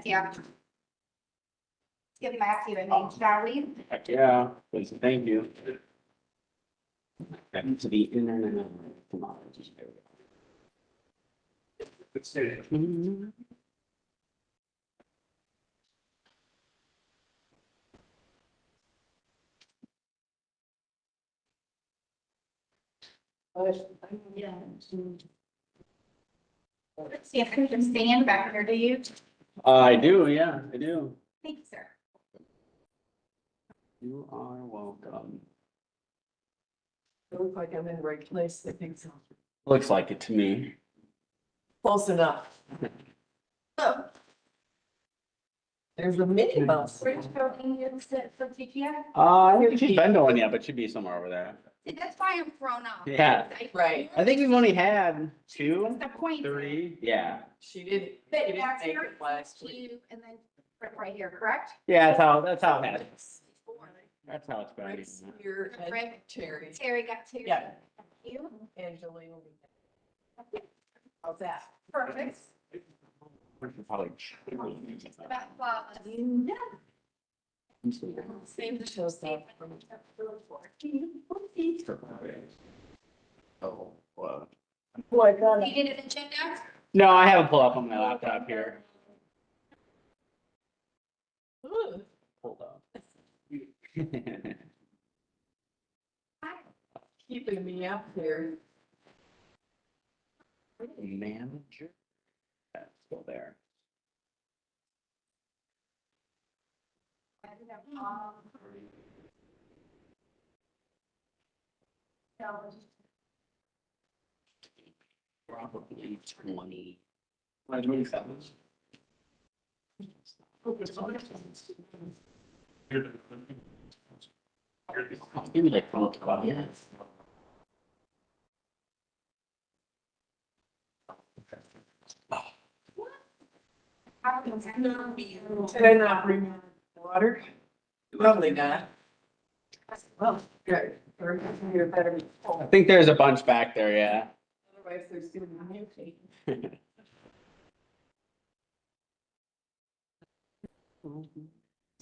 you. Let's get back to you, I think, shall we? Heck yeah, please, thank you. Back to the internet. Come on, just there we go. Let's see if I can just stand back here, do you? I do, yeah, I do. Thank you, sir. You are welcome. It looks like I'm in the right place, I think so. Looks like it to me. Close enough. Oh. There's a mini bus. Which building is it for TPI? I don't think she's been to one yet, but she'd be somewhere over there. That's why I'm thrown off. Yeah. Right. I think we've only had What's two, the point? three, yeah. She didn't, But she didn't that's make your it last week. two, and then right here, correct? Yeah, that's how it happens. That's how it's been. Rick's here and Rick. Terry, Terry got two. Yeah. Thank you. Angelina will be. How's that? Perfect. Probably. About flawless. Save the show stuff. Oh, well. Boy, God. You did an agenda? No, I have it pulled up on my laptop here. Ooh, Hold up. keeping me up here. Manager. Let's go there. Probably 20. 27. Maybe like 12 years. Did I not bring water? Probably not. Well, good. Or you're better. be I full. think there's a bunch back there, yeah. Otherwise, there's gonna be mutiny.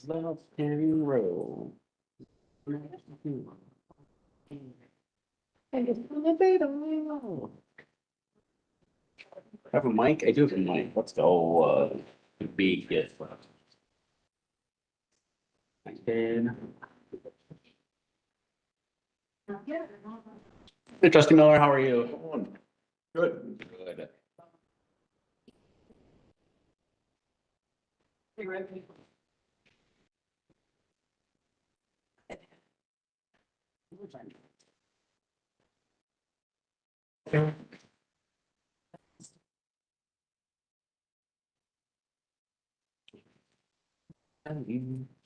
Love and roll. Have a mic? I do have a mic. Let's go, big gift. I did. Hey, Trustee Miller, how are you? Good. Good. Hey, Rick.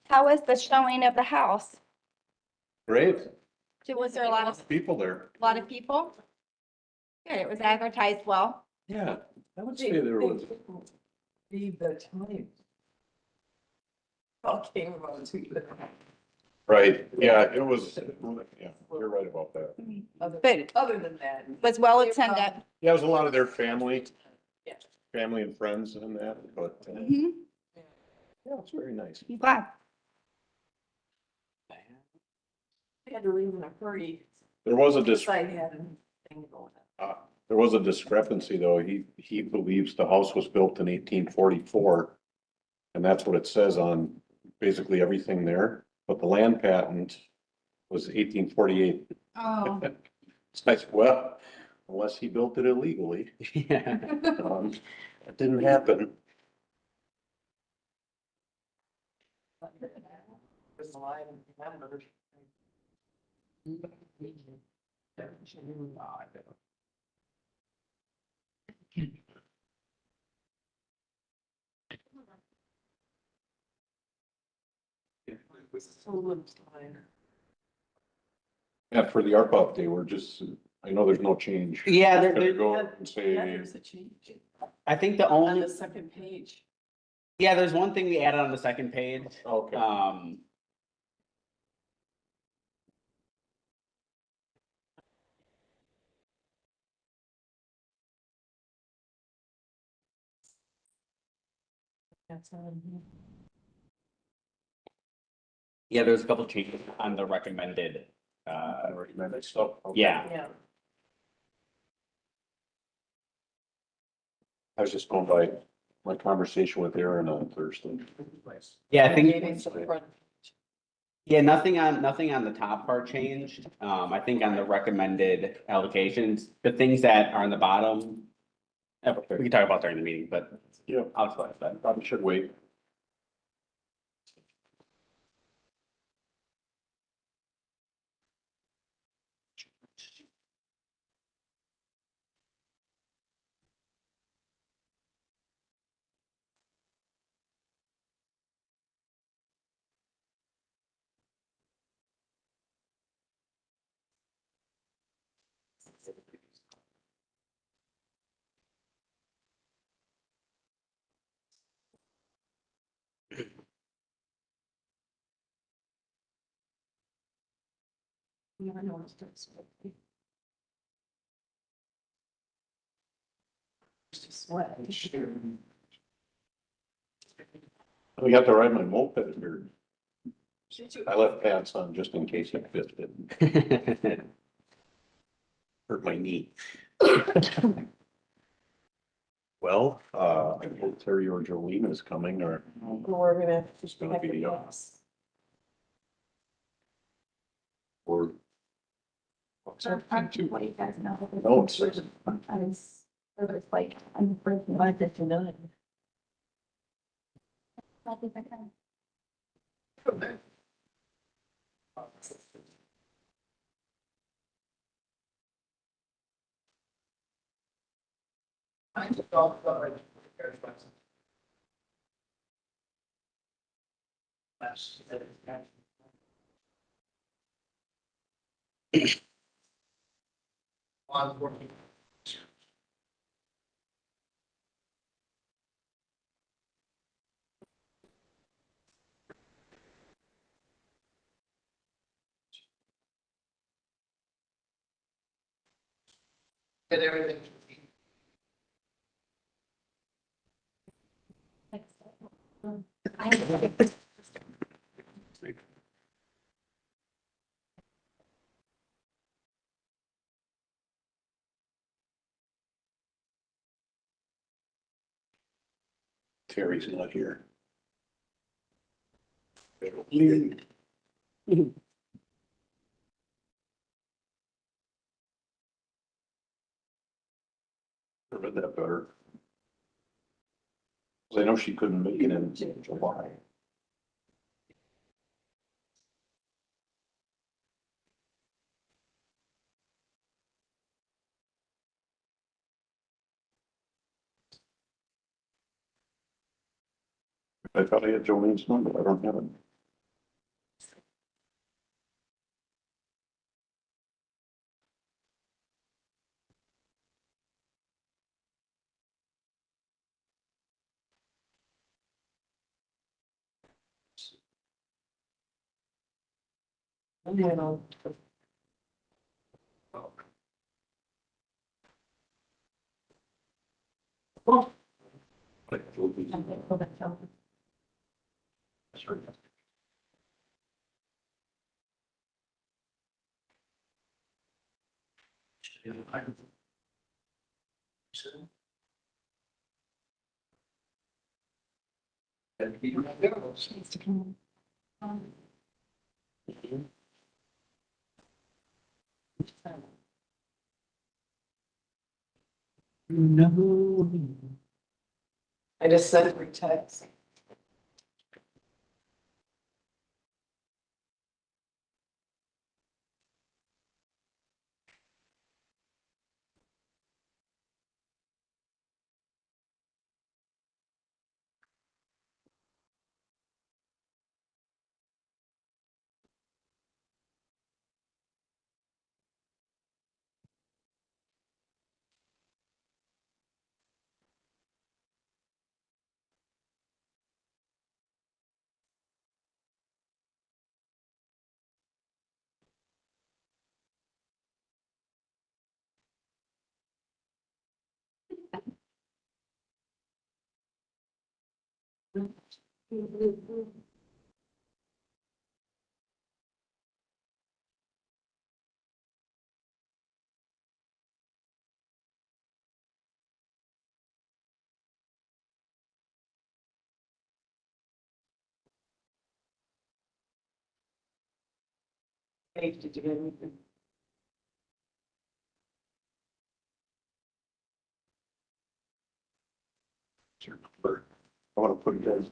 How was the showing of the house? Great. Was there a lot of people? Good, it was advertised well. Yeah, I would say there was. Be the time. All came about two. Right, yeah, it was, yeah, you're right about that. But- Other than that. Was well attended. Yeah, it was a lot of their family. Yeah. Family and friends and that, but, Mhm. yeah, it's very nice. I'm glad. I had to leave in a hurry. There was a Because I had a thing going on. there was a discrepancy though. He believes the house was built in 1844. And that's what it says on basically everything there, but the land patent was 1848. Oh. It's like, well, unless he built it illegally, Yeah. that didn't happen. There's a lot of members. So little time. Yeah, for the ARPA update, we're just, I know there's no change. Yeah, Just gonna there, go Yeah, and Yeah, say, there's a change I think the on only, the second page. yeah, there's one thing we added on the second page. okay, That's on here. Yeah, there's a couple changes on the recommended, Recommended stuff. Okay. yeah. Yeah. I was just going by my conversation with Aaron on Thursday. Yeah, I think, Maybe some front. yeah, nothing on the top part changed. I think on the recommended allocations, the things that are on the bottom. We can talk about during the meeting, but Yeah, I'll explain that. probably should wait. Never noticed it. Sweat. We got to ride my moped here. I left pants on just in case it fit. Hurt my knee. Well, I told Terry or Jolene is coming or We're gonna. It's gonna be, Yes. or. So, what do you guys know? No, it's six. I was, it was like, I'm breaking. I did to none. I think I can. Did everything. I- Terry's not here. I read that better. 'Cause I know she couldn't make it in July. I thought I had Jolene's number. I don't have it. You know. She needs to come. No. I just sent her a text. Did you get anything? I want to put it in.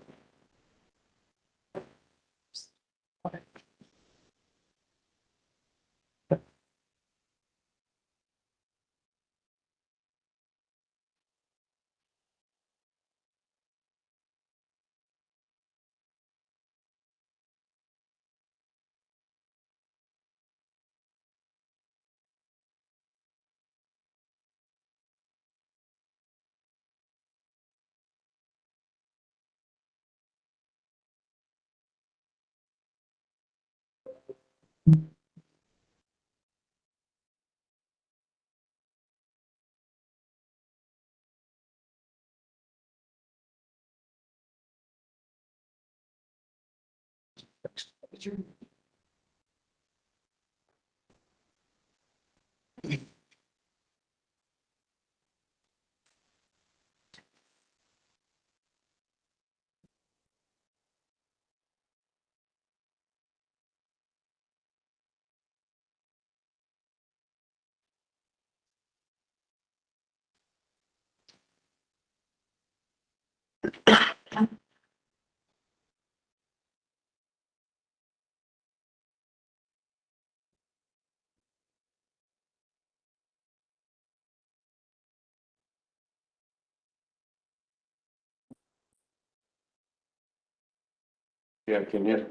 Yeah, can you?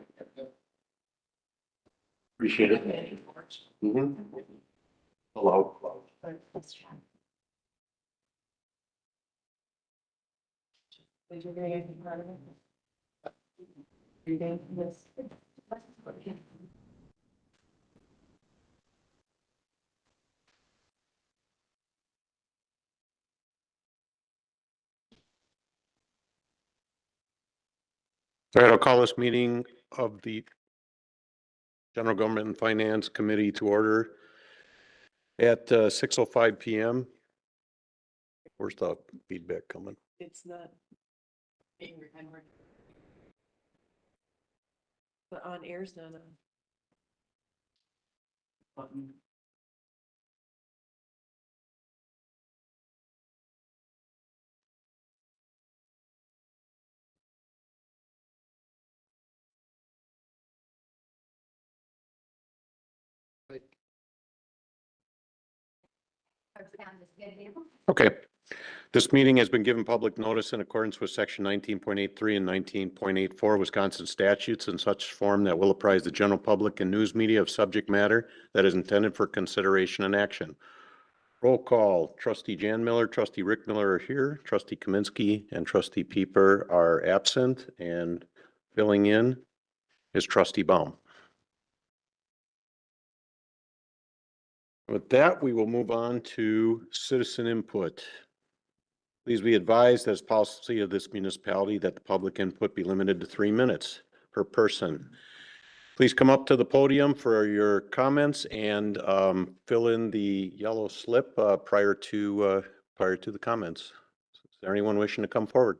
Appreciate it. Mm-hmm. Hello. Did you get anything out of it? You did, yes. All right, I'll call this meeting of the General Government and Finance Committee to order at 6:05 PM. Where's the feedback coming? It's not being recorded. But on air's not on. Button. Okay. This meeting has been given public notice in accordance with section 19.83 and 19.84 Wisconsin statutes in such form that will apprise the general public and news media of subject matter that is intended for consideration and action. Roll call. Trustee Jan Miller, Trustee Rick Miller are here. Trustee Kaminsky and Trustee Pieper are absent, and filling in is Trustee Baum. With that, we will move on to citizen input. Please be advised as policy of this municipality that the public input be limited to 3 minutes per person. Please come up to the podium for your comments and fill in the yellow slip prior to the comments. Is there anyone wishing to come forward?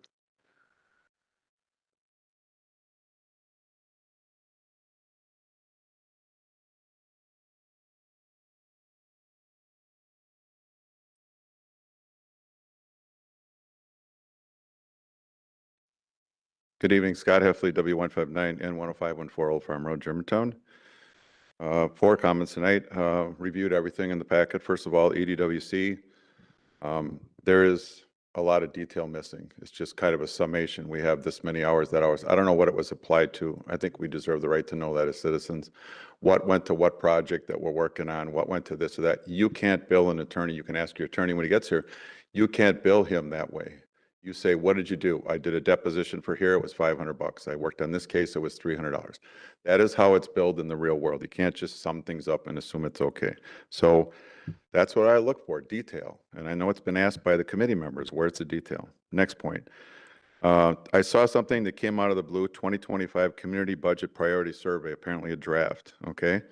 Good evening, Scott Heffley, W159N10514 Old Farm Road, Germantown. 4 comments tonight. Reviewed everything in the packet. First of all, EDWC. There is a lot of detail missing. It's just kind of a summation. We have this many hours, that hours. I don't know what it was applied to. I think we deserve the right to know that as citizens. What went to what project that we're working on? What went to this or that? You can't bill an attorney. You can ask your attorney when he gets here. You can't bill him that way. You say, what did you do? I did a deposition for here. It was $500. I worked on this case. It was $300. That is how it's billed in the real world. You can't just sum things up and assume it's okay. So that's what I look for, detail. And I know it's been asked by the committee members, where's the detail? Next point. I saw something that came out of the blue, 2025 Community Budget Priority Survey, apparently a draft, okay?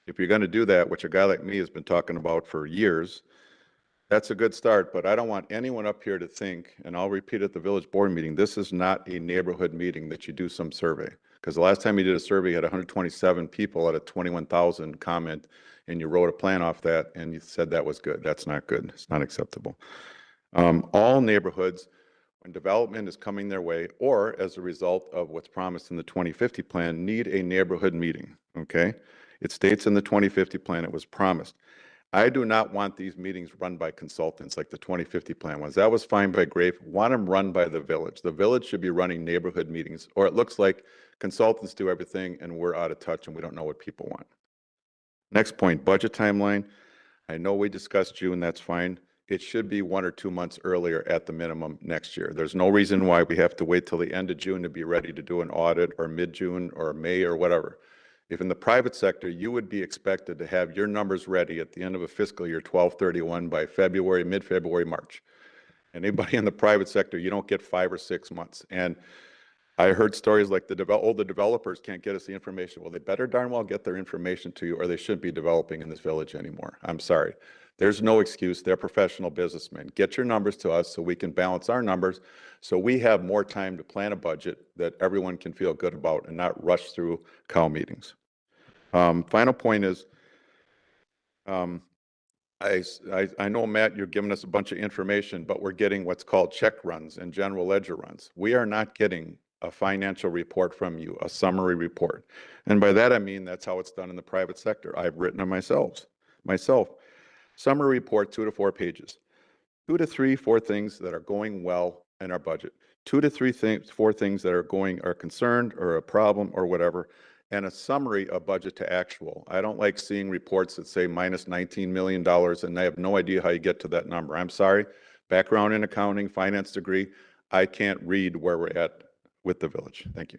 If you're going to do that, which a guy like me has been talking about for years, that's a good start, but I don't want anyone up here to think, and I'll repeat at the village board meeting, this is not a neighborhood meeting that you do some survey. Because the last time you did a survey, you had 127 people at a 21,000 comment, and you wrote a plan off that, and you said that was good. That's not good. It's not acceptable. All neighborhoods, when development is coming their way, or as a result of what's promised in the 2050 plan, need a neighborhood meeting, okay? It states in the 2050 plan it was promised. I do not want these meetings run by consultants like the 2050 plan was. That was fine by Grafe. Want them run by the village. The village should be running neighborhood meetings, or it looks like consultants do everything and we're out of touch and we don't know what people want. Next point, budget timeline. I know we discussed June, that's fine. It should be 1 or 2 months earlier at the minimum next year. There's no reason why we have to wait till the end of June to be ready to do an audit, or mid-June or May or whatever. If in the private sector, you would be expected to have your numbers ready at the end of a fiscal year 12/31 by February, mid-February, March. Anybody in the private sector, you don't get 5 or 6 months. And I heard stories like the developers can't get us the information. Well, they better darn well get their information to you, or they shouldn't be developing in this village anymore. I'm sorry. There's no excuse. They're professional businessmen. Get your numbers to us so we can balance our numbers, so we have more time to plan a budget that everyone can feel good about and not rush through cow meetings. Final point is, I know, Matt, you're giving us a bunch of information, but we're getting what's called check runs and general ledger runs. We are not getting a financial report from you, a summary report. And by that, I mean, that's how it's done in the private sector. I've written it myself. Summary report, 2 to 4 pages. 2 to 3, 4 things that are going well in our budget. 2 to 3 things, 4 things that are concerned or a problem or whatever, and a summary of budget to actual. I don't like seeing reports that say minus $19 million and I have no idea how you get to that number. I'm sorry, background in accounting, finance degree, I can't read where we're at with the village. Thank you.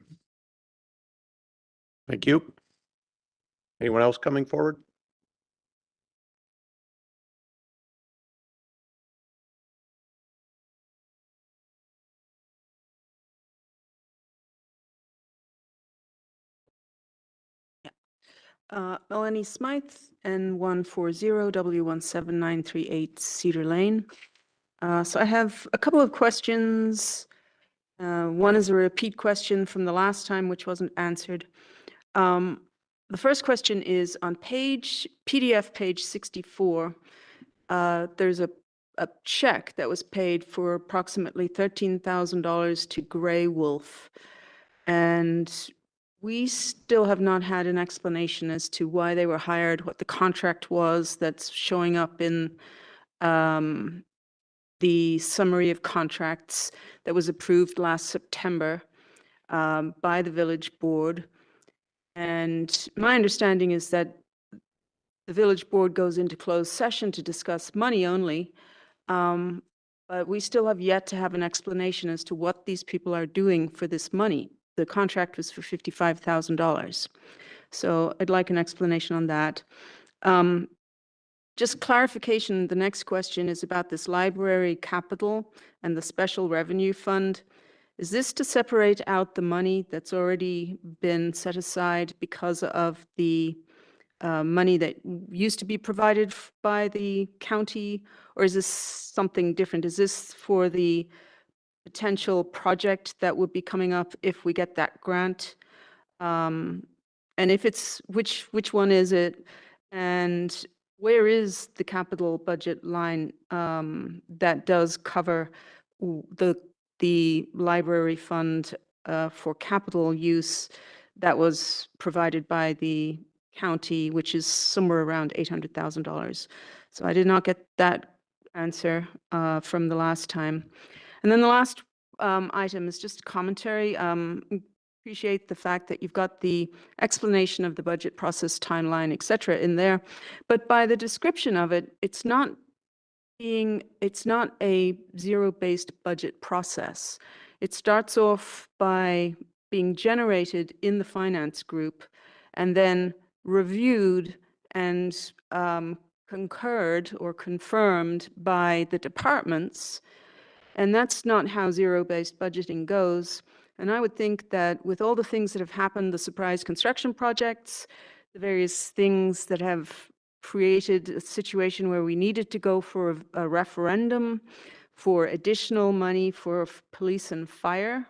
Thank you. Anyone else coming forward? Melanie Smythe, N140W17938 Cedar Lane. So I have a couple of questions. One is a repeat question from the last time, which wasn't answered. The first question is on PDF page 64. There's a check that was paid for approximately $13,000 to Gray Wolf. And we still have not had an explanation as to why they were hired, what the contract was that's showing up in the summary of contracts that was approved last September by the village board. And my understanding is that the village board goes into closed session to discuss money only, but we still have yet to have an explanation as to what these people are doing for this money. The contract was for $55,000. So I'd like an explanation on that. Just clarification, the next question is about this library capital and the special revenue fund. Is this to separate out the money that's already been set aside because of the money that used to be provided by the county, or is this something different? Is this for the potential project that would be coming up if we get that grant? And if it's, which one is it? And where is the capital budget line that does cover the library fund for capital use that was provided by the county, which is somewhere around $800,000? So I did not get that answer from the last time. And then the last item is just commentary. Appreciate the fact that you've got the explanation of the budget process timeline, et cetera, in there. But by the description of it, it's not a zero-based budget process. It starts off by being generated in the finance group and then reviewed and concurred or confirmed by the departments. And that's not how zero-based budgeting goes. And I would think that with all the things that have happened, the surprise construction projects, the various things that have created a situation where we needed to go for a referendum for additional money for police and fire,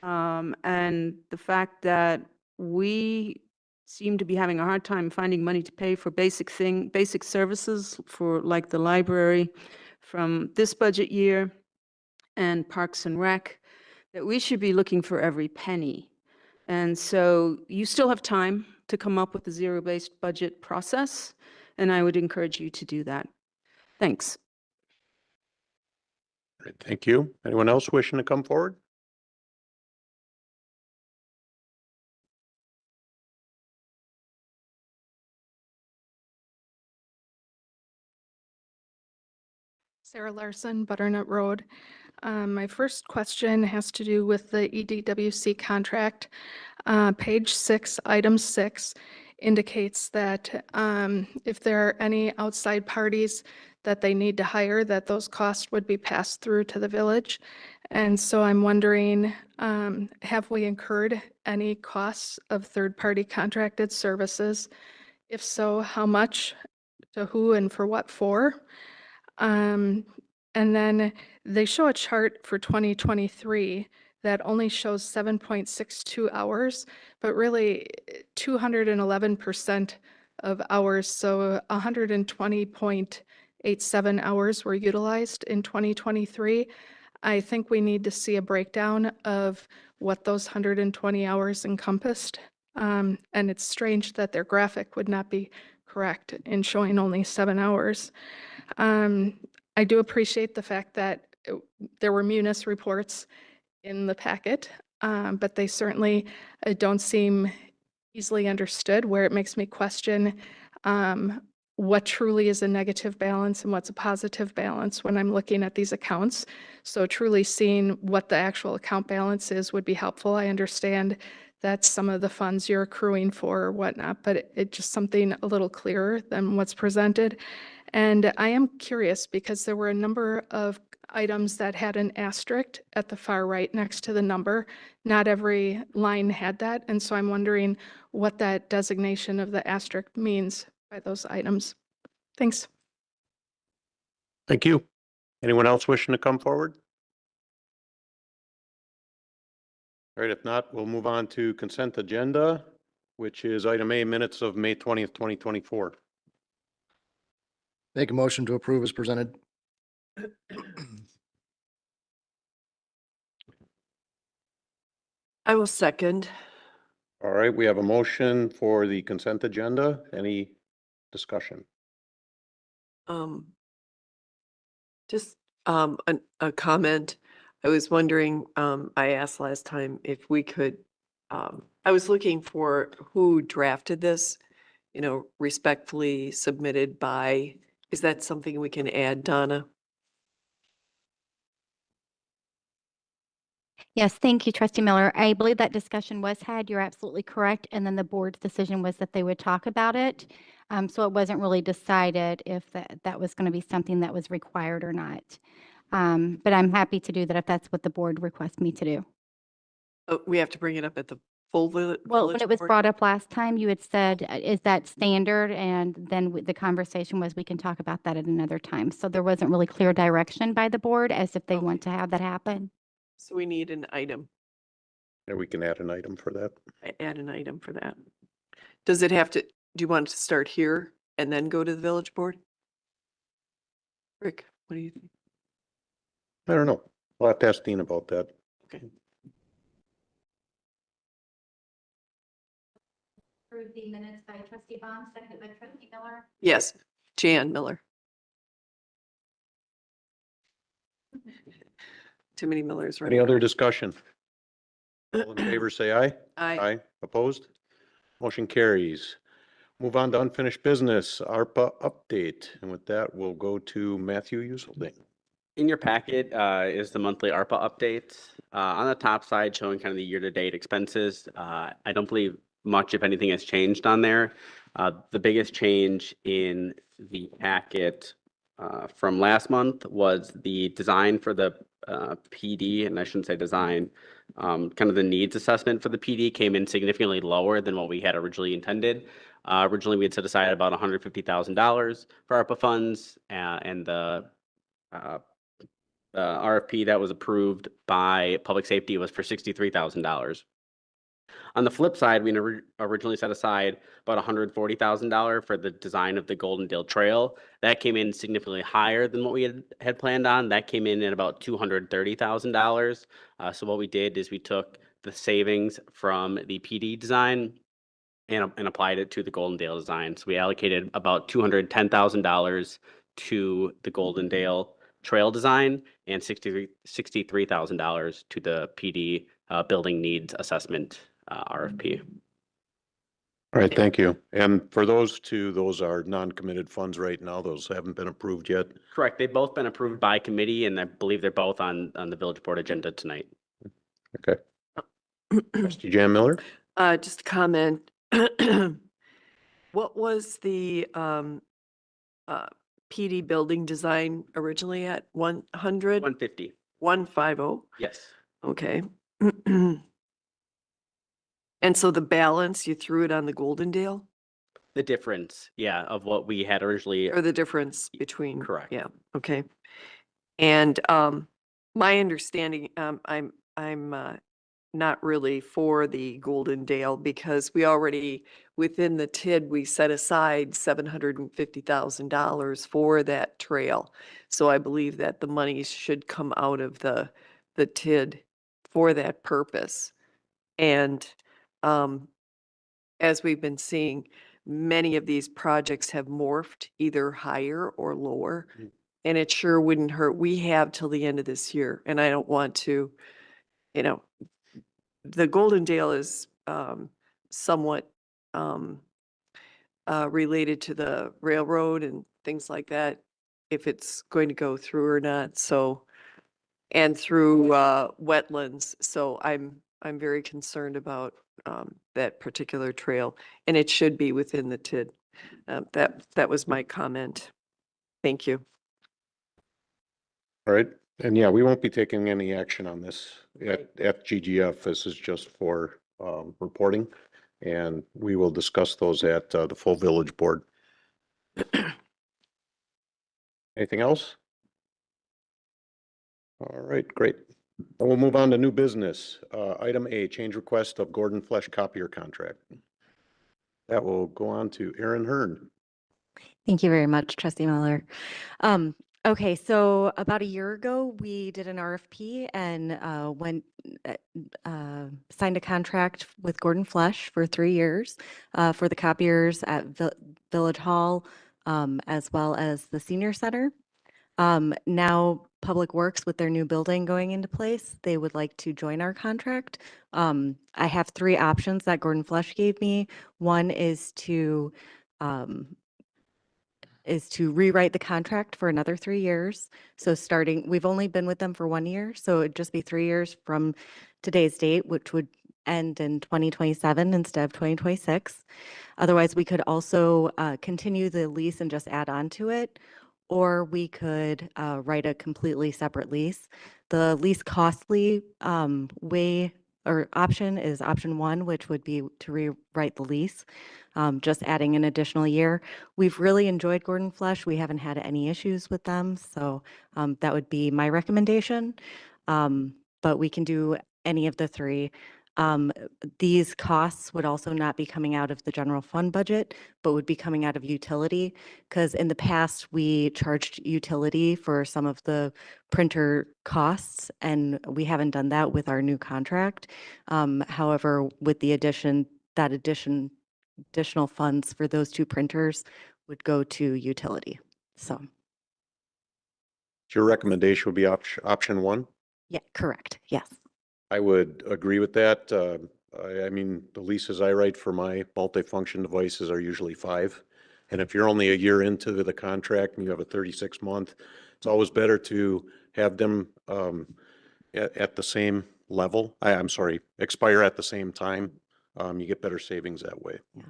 and the fact that we seem to be having a hard time finding money to pay for basic services for like the library from this budget year and Parks and Rec, that we should be looking for every penny. And so you still have time to come up with a zero-based budget process, and I would encourage you to do that. Thanks. Great, thank you. Anyone else wishing to come forward? Sarah Larson, Butternut Road. My first question has to do with the EDWC contract. Page 6, item 6 indicates that if there are any outside parties that they need to hire, that those costs would be passed through to the village. And so I'm wondering, have we incurred any costs of third-party contracted services? If so, how much, to who, and for what for? And then they show a chart for 2023 that only shows 7.62 hours, but really 211% of hours, so 120.87 hours were utilized in 2023. I think we need to see a breakdown of what those 120 hours encompassed. And it's strange that their graphic would not be correct in showing only 7 hours. I do appreciate the fact that there were Munis reports in the packet, but they certainly don't seem easily understood, where it makes me question what truly is a negative balance and what's a positive balance when I'm looking at these accounts. So truly seeing what the actual account balance is would be helpful. I understand that some of the funds you're accruing for or whatnot, but it's just something a little clearer than what's presented. And I am curious because there were a number of items that had an asterisk at the far right next to the number. Not every line had that. And so I'm wondering what that designation of the asterisk means by those items. Thanks. Thank you. Anyone else wishing to come forward? All right, if not, we'll move on to consent agenda, which is item A, minutes of May 20th, 2024. Make a motion to approve as presented. I will second. All right, we have a motion for the consent agenda. Any discussion? Just a comment. I was wondering, I asked last time if we could, I was looking for who drafted this, respectfully submitted by, is that something we can add, Donna? Yes, thank you, Trustee Miller. I believe that discussion was had. You're absolutely correct. And then the board's decision was that they would talk about it. So it wasn't really decided if that was going to be something that was required or not. But I'm happy to do that if that's what the board requests me to do. Oh, we have to bring it up at the full village. Well, when it was board? brought up last time, you had said, is that standard? And then the conversation was, we can talk about that at another time. So there wasn't really clear direction by the board as if they Okay. want to have that happen. So we need an item, Yeah, we can add an item for that. add an item for that. Does it have to, do you want it to start here and then go to the village board? Rick, what do you think? I don't know. We'll have to ask Dean about that. Okay. Approve the minutes by Trustee Baum, seconded by Trustee Miller. Yes, Jan Miller. Too many Millers, right? Any other discussion? All in favor, say aye. Aye. Opposed? Motion carries. Move on to unfinished business, ARPA update. And with that, we'll go to Matthew Uselding. In your packet is the monthly ARPA update. On the top side, showing kind of the year-to-date expenses. I don't believe much, if anything, has changed on there. The biggest change in the packet from last month was the design for the PD, and I shouldn't say design, kind of the needs assessment for the PD came in significantly lower than what we had originally intended. Originally, we had set aside about $150,000 for ARPA funds, and the RFP that was approved by Public Safety was for $63,000. On the flip side, we originally set aside about $140,000 for the design of the Golden Dale Trail. That came in significantly higher than what we had planned on. That came in at about $230,000. So what we did is we took the savings from the PD design and applied it to the Golden Dale design. So we allocated about $210,000 to the Golden Dale Trail design and $63,000 to the PD building needs assessment RFP. All right, thank you. And for those two, those are non-committed funds right now. Those haven't been approved yet. Correct. They've both been approved by committee, and I believe they're both on the village board agenda tonight. Okay. Trustee Jan Miller? Just a comment. What was the PD building design originally at 100? 150. 150? Yes. Okay. And so the balance, you threw it on the Golden Dale? The difference, yeah, of what we had originally. Or the difference between? Correct. Yeah, okay. And my understanding, I'm not really for the Golden Dale because we already, within the TID, we set aside $750,000 for that trail. So I believe that the monies should come out of the TID for that purpose. And as we've been seeing, many of these projects have morphed either higher or lower. And it sure wouldn't hurt. We have till the end of this year, and I don't want to, the Golden Dale is somewhat related to the railroad and things like that, if it's going to go through or not. So, and through wetlands. So I'm very concerned about that particular trail, and it should be within the TID. That was my comment. Thank you. All right. And yeah, we won't be taking any action on this at GGF. This is just for reporting, and we will discuss those at the full village board. Anything else? All right, great. And we'll move on to new business. Item A, change request of Gordon Flesch copier contract. That will go on to Aaron Hearn. Thank you very much, Trustee Miller. Okay, so about a year ago, we did an RFP and signed a contract with Gordon Flesch for 3 years for the copiers at Village Hall, as well as the Senior Center. Now Public Works, with their new building going into place, they would like to join our contract. I have 3 options that Gordon Flesch gave me. One is to rewrite the contract for another 3 years. So we've only been with them for 1 year, so it'd just be 3 years from today's date, which would end in 2027 instead of 2026. Otherwise, we could also continue the lease and just add on to it, or we could write a completely separate lease. The least costly option is option 1, which would be to rewrite the lease, just adding an additional year. We've really enjoyed Gordon Flesch. We haven't had any issues with them, so that would be my recommendation. But we can do any of the 3. These costs would also not be coming out of the general fund budget, but would be coming out of utility, because in the past, we charged utility for some of the printer costs, and we haven't done that with our new contract. However, with the additional funds for those 2 printers would go to utility. So Your recommendation would be option 1? yeah, correct. Yes. I would agree with that. I mean, the leases I write for my multifunction devices are usually 5. And if you're only a year into the contract and you have a 36-month, it's always better to have them at the same level. I'm sorry, expire at the same time. You get better savings that way. Yeah.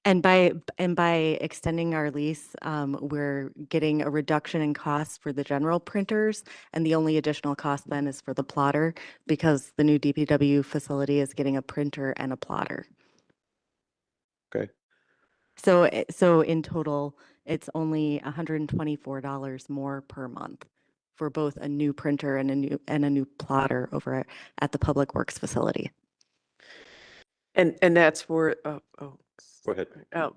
And by extending our lease, we're getting a reduction in costs for the general printers, and the only additional cost then is for the plotter, because the new DPW facility is getting a printer and a plotter. Okay. So in total, it's only $124 more per month for both a new printer and a new plotter over at the Public Works facility. And that's for, Go ahead.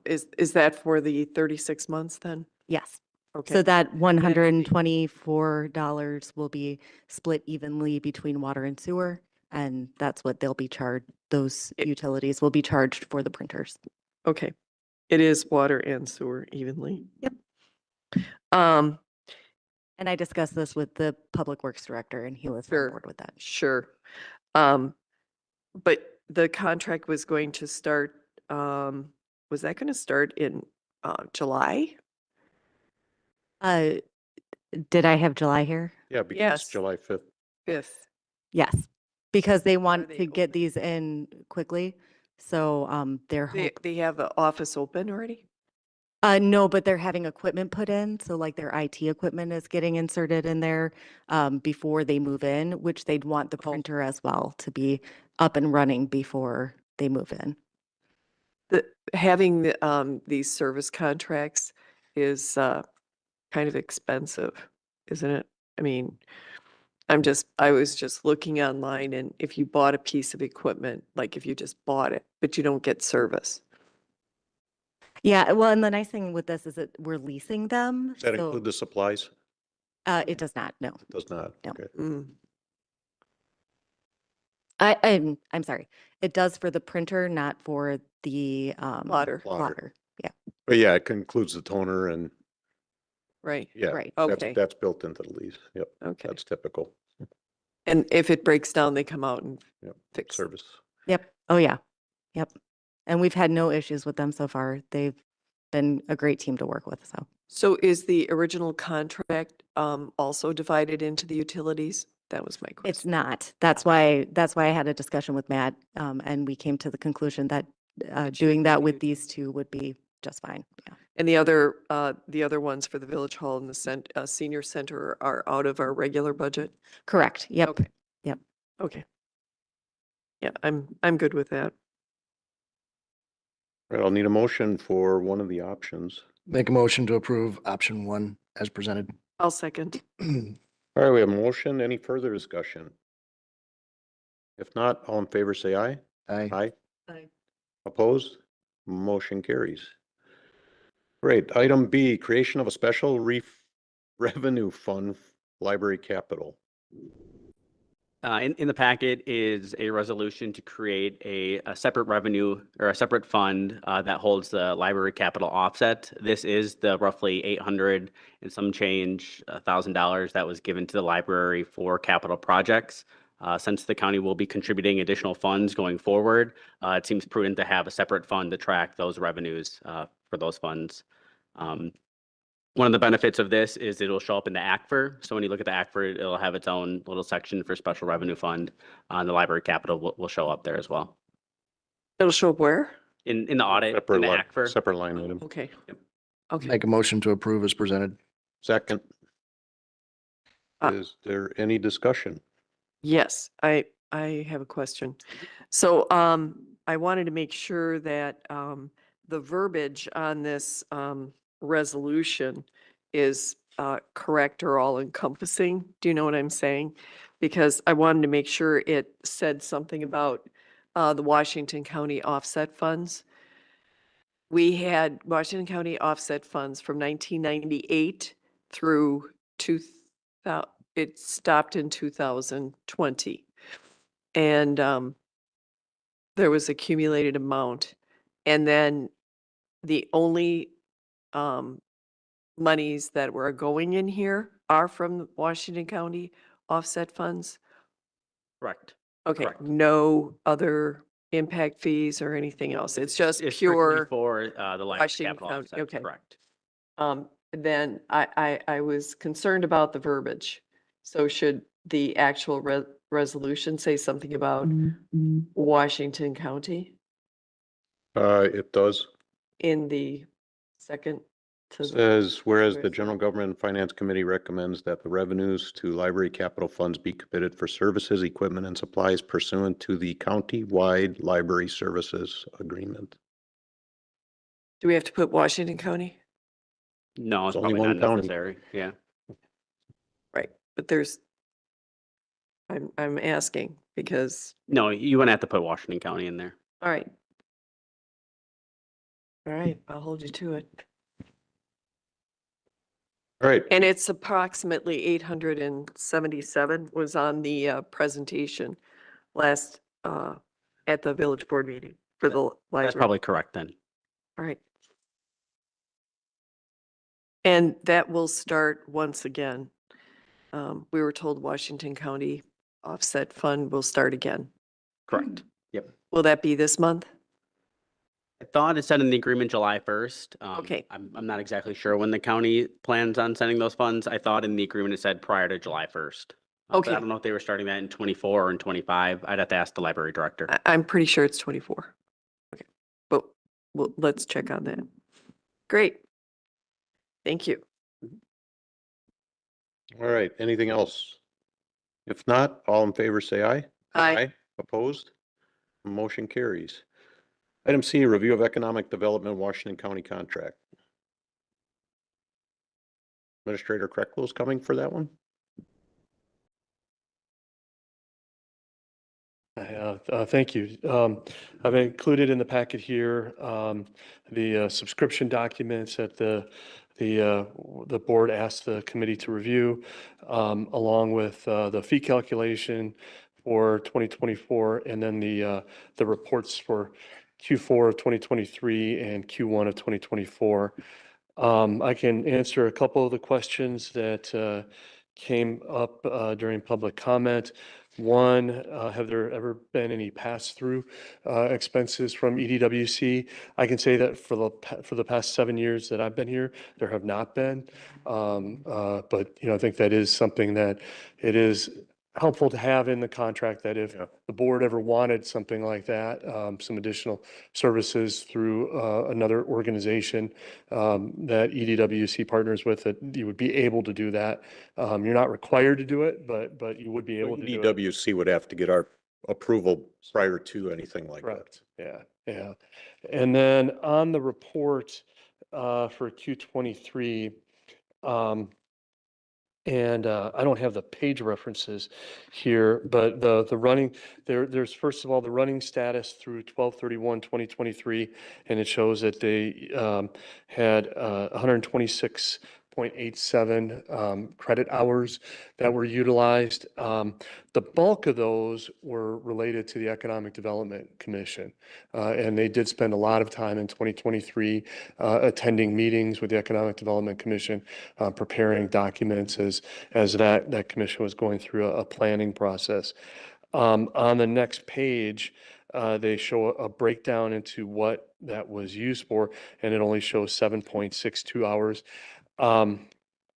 is that for the 36 months then? Yes. Okay. So that $124 will be split evenly between water and sewer, and that's what they'll be charged. Those utilities will be charged for the printers. Okay. It is water and sewer evenly. Yep. Um, And I discussed this with the Public Works Director, and he was Sure. on board with that. Sure. But the contract was going to start, was that going to start in July? Did I have July here? Yeah, because Yes. it's July 5th. 5th. Yes, because they want they to get open? these in quickly. So their hope, They have the office open already? no, but they're having equipment put in. So like their IT equipment is getting inserted in there before they move in, which they'd want the printer as well to be up and running before they move in. Having these service contracts is kind of expensive, isn't it? I mean, I was just looking online, and if you bought a piece of equipment, like if you just bought it, but you don't get service. Yeah, well, and the nice thing with this is that we're leasing them. Does that so, include the supplies? It does not, no. Does not. No. Okay. Mm. I'm sorry. It does for the printer, not for the Plotter. plotter. Yeah, But yeah, it includes the toner and, Right. yeah. right. Okay. That's built into the lease. Yep, Okay. that's typical. And if it breaks down, they come out and Yep. fix it. Service. Yep. Oh, yeah. Yep. And we've had no issues with them so far. They've been a great team to work with, so. So is the original contract also divided into the utilities? That was my question. It's not. That's why I had a discussion with Matt, and we came to the conclusion that doing that with these two would be just fine. Yeah. And the other ones for the Village Hall and the Senior Center are out of our regular budget? Correct. Yep. Okay. Yep. Okay. Yeah, I'm good with that. Right, I'll need a motion for one of the options. Make a motion to approve option 1 as presented. I'll second. All right, we have a motion. Any further discussion? If not, all in favor, say aye. Aye. Aye. Aye. Opposed? Motion carries. Great. Item B, creation of a special revenue fund, library capital. In the packet is a resolution to create a separate revenue or a separate fund that holds the library capital offset. This is the roughly 800 and some change $1,000 that was given to the library for capital projects. Since the county will be contributing additional funds going forward, it seems prudent to have a separate fund to track those revenues for those funds. One of the benefits of this is it'll show up in the ACFR. So when you look at the ACFR, it'll have its own little section for special revenue fund. The library capital will show up there as well. It'll show up where? In the audit, Separate in the line, ACFR. separate line item. Okay. Yep. Okay. Make a motion to approve as presented. Second. Uh, Is there any discussion? Yes, I have a question. So I wanted to make sure that the verbiage on this resolution is correct or all encompassing. Do you know what I'm saying? Because I wanted to make sure it said something about the Washington County offset funds. We had Washington County offset funds from 1998 through 2000. It stopped in 2020. And there was accumulated amount. And then the only monies that were going in here are from the Washington County offset funds. Correct. Okay, Correct. no other impact fees or anything else. It's just It's strictly pure. for the library Washington capital County, offset. okay. Correct. Then I was concerned about the verbiage. So should the actual resolution say something about Washington County? It does. in the second to the, Says, whereas the where's General that? Government and Finance Committee recommends that the revenues to library capital funds be committed for services, equipment, and supplies pursuant to the county-wide library services agreement. do we have to put Washington County? No, it's It's only probably not one county. necessary. Yeah. Right, but there's, I'm asking because, No, you wouldn't have to put Washington County in there. all right. All right, I'll hold you to it. All right, And it's approximately 877 was on the presentation last, at the village board meeting for the library. That's probably correct then. All right. And that will start once again. We were told Washington County Offset Fund will start again. Correct. Yep. Will that be this month? I thought it said in the agreement July 1st. Okay. I'm not exactly sure when the county plans on sending those funds. I thought in the agreement it said prior to July 1st. But Okay. I don't know if they were starting that in 24 or in 25. I'd have to ask the library director. I'm pretty sure it's 24. Okay, but well, let's check on that. Great. Thank you. all right. Anything else? If not, all in favor, say aye. Aye. Opposed? Motion carries. Item C, review of economic development Washington County contract. Administrator Krecklo is coming for that one. Thank you. I've included in the packet here the subscription documents that the board asked the committee to review, along with the fee calculation for 2024, and then the reports for Q4 of 2023 and Q1 of 2024. I can answer a couple of the questions that came up during public comment. One, have there ever been any pass-through expenses from EDWC? I can say that for the past 7 years that I've been here, there have not been. But I think that is something that it is helpful to have in the contract, that if the board ever wanted something like that, some additional services through another organization that EDWC partners with, that you would be able to do that. You're not required to do it, but you would be able to do it. EDWC would have to get our approval prior to anything like that. Correct. Yeah. And then on the report for Q23, and I don't have the page references here, but the running, there's first of all, the running status through 12/31/2023, and it shows that they had 126.87 credit hours that were utilized. The bulk of those were related to the Economic Development Commission. And they did spend a lot of time in 2023 attending meetings with the Economic Development Commission, preparing documents as that commission was going through a planning process. On the next page, they show a breakdown into what that was used for, and it only shows 7.62 hours.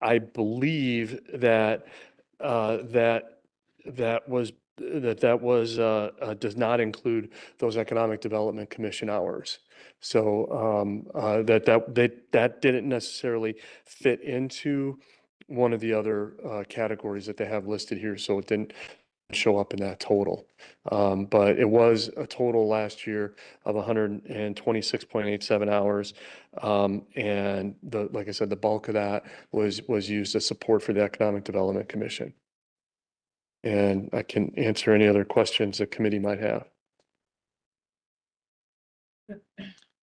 I believe that does not include those Economic Development Commission hours. So that didn't necessarily fit into one of the other categories that they have listed here, so it didn't show up in that total. But it was a total last year of 126.87 hours. And like I said, the bulk of that was used as support for the Economic Development Commission. And I can answer any other questions the committee might have.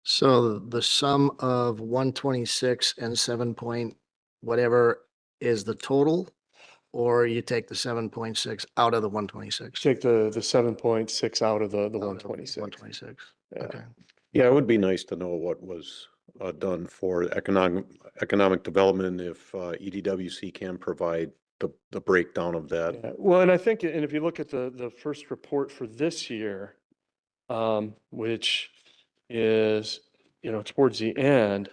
So the sum of 126 and 7 point whatever is the total, or you take the 7.6 out of the 126? Take the 7.6 out of the 126. 126. Yeah. Okay. Yeah, it would be nice to know what was done for economic development if EDWC can provide the breakdown of that. Yeah. Well, and I think, and if you look at the first report for this year, which is, towards the end,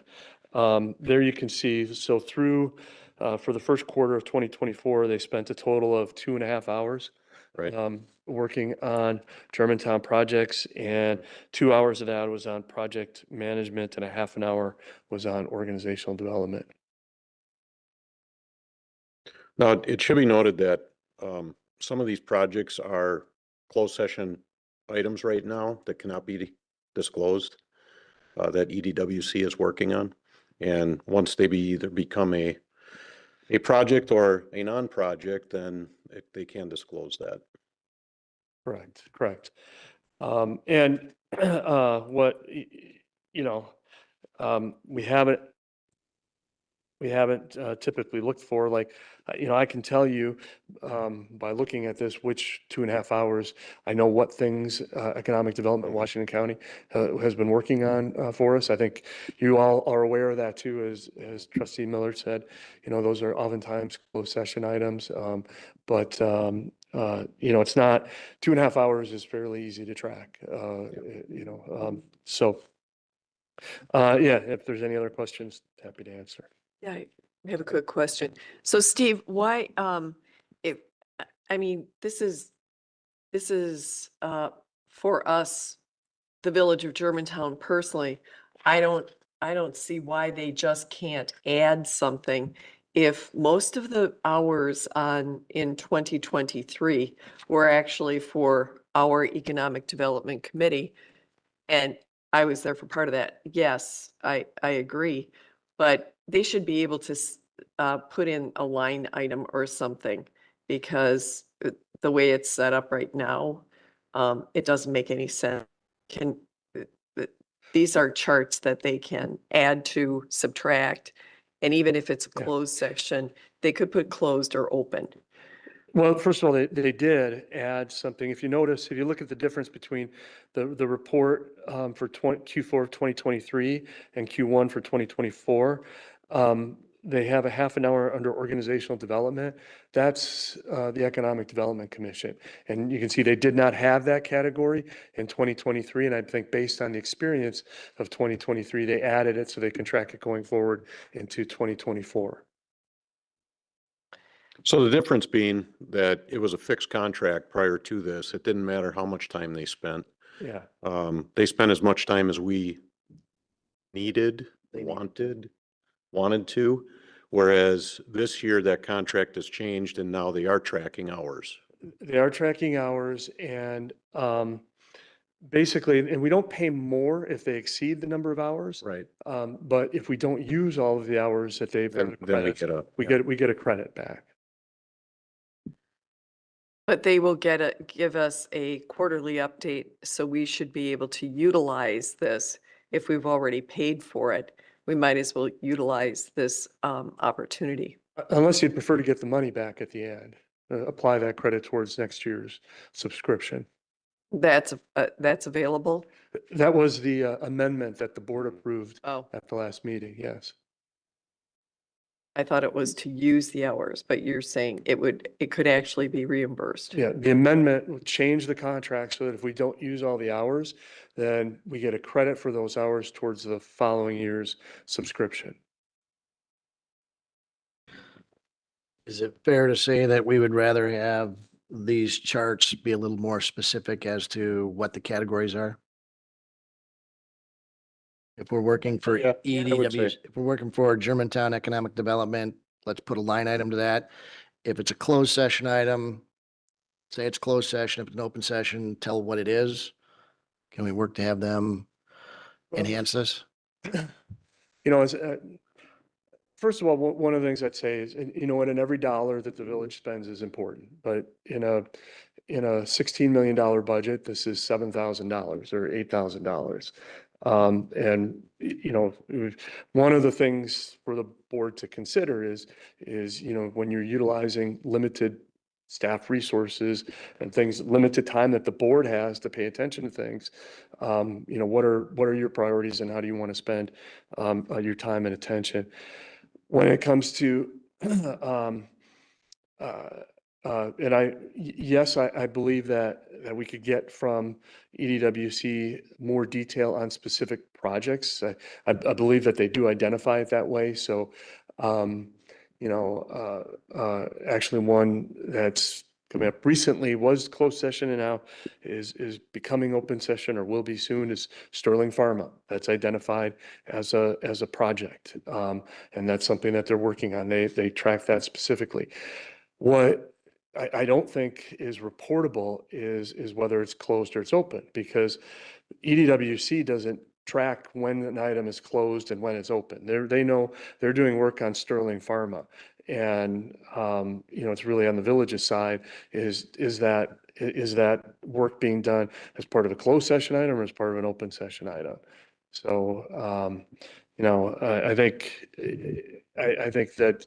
there you can see, so through, for the first quarter of 2024, they spent a total of 2.5 hours Right. working on Germantown projects, and 2 hours of that was on project management and a half an hour was on organizational development. Now, it should be noted that some of these projects are closed session items right now that cannot be disclosed, that EDWC is working on. And once they either become a project or a non-project, then they can disclose that. Correct, correct. And what, you know, we haven't typically looked for, like, I can tell you by looking at this, which 2.5 hours, I know what things Economic Development Washington County has been working on for us. I think you all are aware of that too, as Trustee Miller said, those are oftentimes closed session items. But it's not, 2.5 hours is fairly easy to track, so yeah, if there's any other questions, happy to answer. Yeah, I have a quick question. So Steve, why, this is for us, the Village of Germantown personally. I don't see why they just can't add something if most of the hours in 2023 were actually for our Economic Development Committee. And I was there for part of that. Yes, I agree. But they should be able to put in a line item or something, because the way it's set up right now, it doesn't make any sense. These are charts that they can add to, subtract, and even if it's a closed section, they could put closed or open. Well, first of all, they did add something. If you notice, if you look at the difference between the report for Q4 of 2023 and Q1 for 2024, they have a half an hour under organizational development. That's the Economic Development Commission. And you can see they did not have that category in 2023. And I think based on the experience of 2023, they added it so they can track it going forward into 2024. So the difference being that it was a fixed contract prior to this. It didn't matter how much time they spent. Yeah. They spent as much time as we needed, wanted to. Whereas this year that contract has changed and now they are tracking hours. They are tracking hours, and basically, and we don't pay more if they exceed the number of hours. Right. But if we don't use all of the hours that they've Then we get a credit back. But they will give us a quarterly update, so we should be able to utilize this. If we've already paid for it, we might as well utilize this opportunity. Unless you'd prefer to get the money back at the end, apply that credit towards next year's subscription. That's available? That was the amendment that the board approved Oh, at the last meeting, yes. I thought it was to use the hours, but you're saying it could actually be reimbursed. Yeah, the amendment would change the contract so that if we don't use all the hours, then we get a credit for those hours towards the following year's subscription. Is it fair to say that we would rather have these charts be a little more specific as to what the categories are? If we're working for Yeah, I would EDW, say. if we're working for Germantown Economic Development, let's put a line item to that. If it's a closed session item, say it's closed session. If it's an open session, tell what it is. Can we work to have them enhance this? First of all, one of the things I'd say is, what, in every dollar that the village spends is important, but in a $16 million budget, this is $7,000 or $8,000. And, one of the things for the board to consider is, when you're utilizing limited staff resources and things, limited time that the board has to pay attention to things, what are your priorities and how do you want to spend your time and attention? When it comes to, yes, I believe that we could get from EDWC more detail on specific projects. I believe that they do identify it that way. So, actually one that's coming up recently was closed session and now is becoming open session or will be soon is Sterling Pharma. That's identified as a project. And that's something that they're working on. They track that specifically. What I don't think is reportable is whether it's closed or it's open, because EDWC doesn't track when an item is closed and when it's open. They know they're doing work on Sterling Pharma. And, it's really on the village's side, is that work being done as part of a closed session item or as part of an open session item? So, I think, I think that,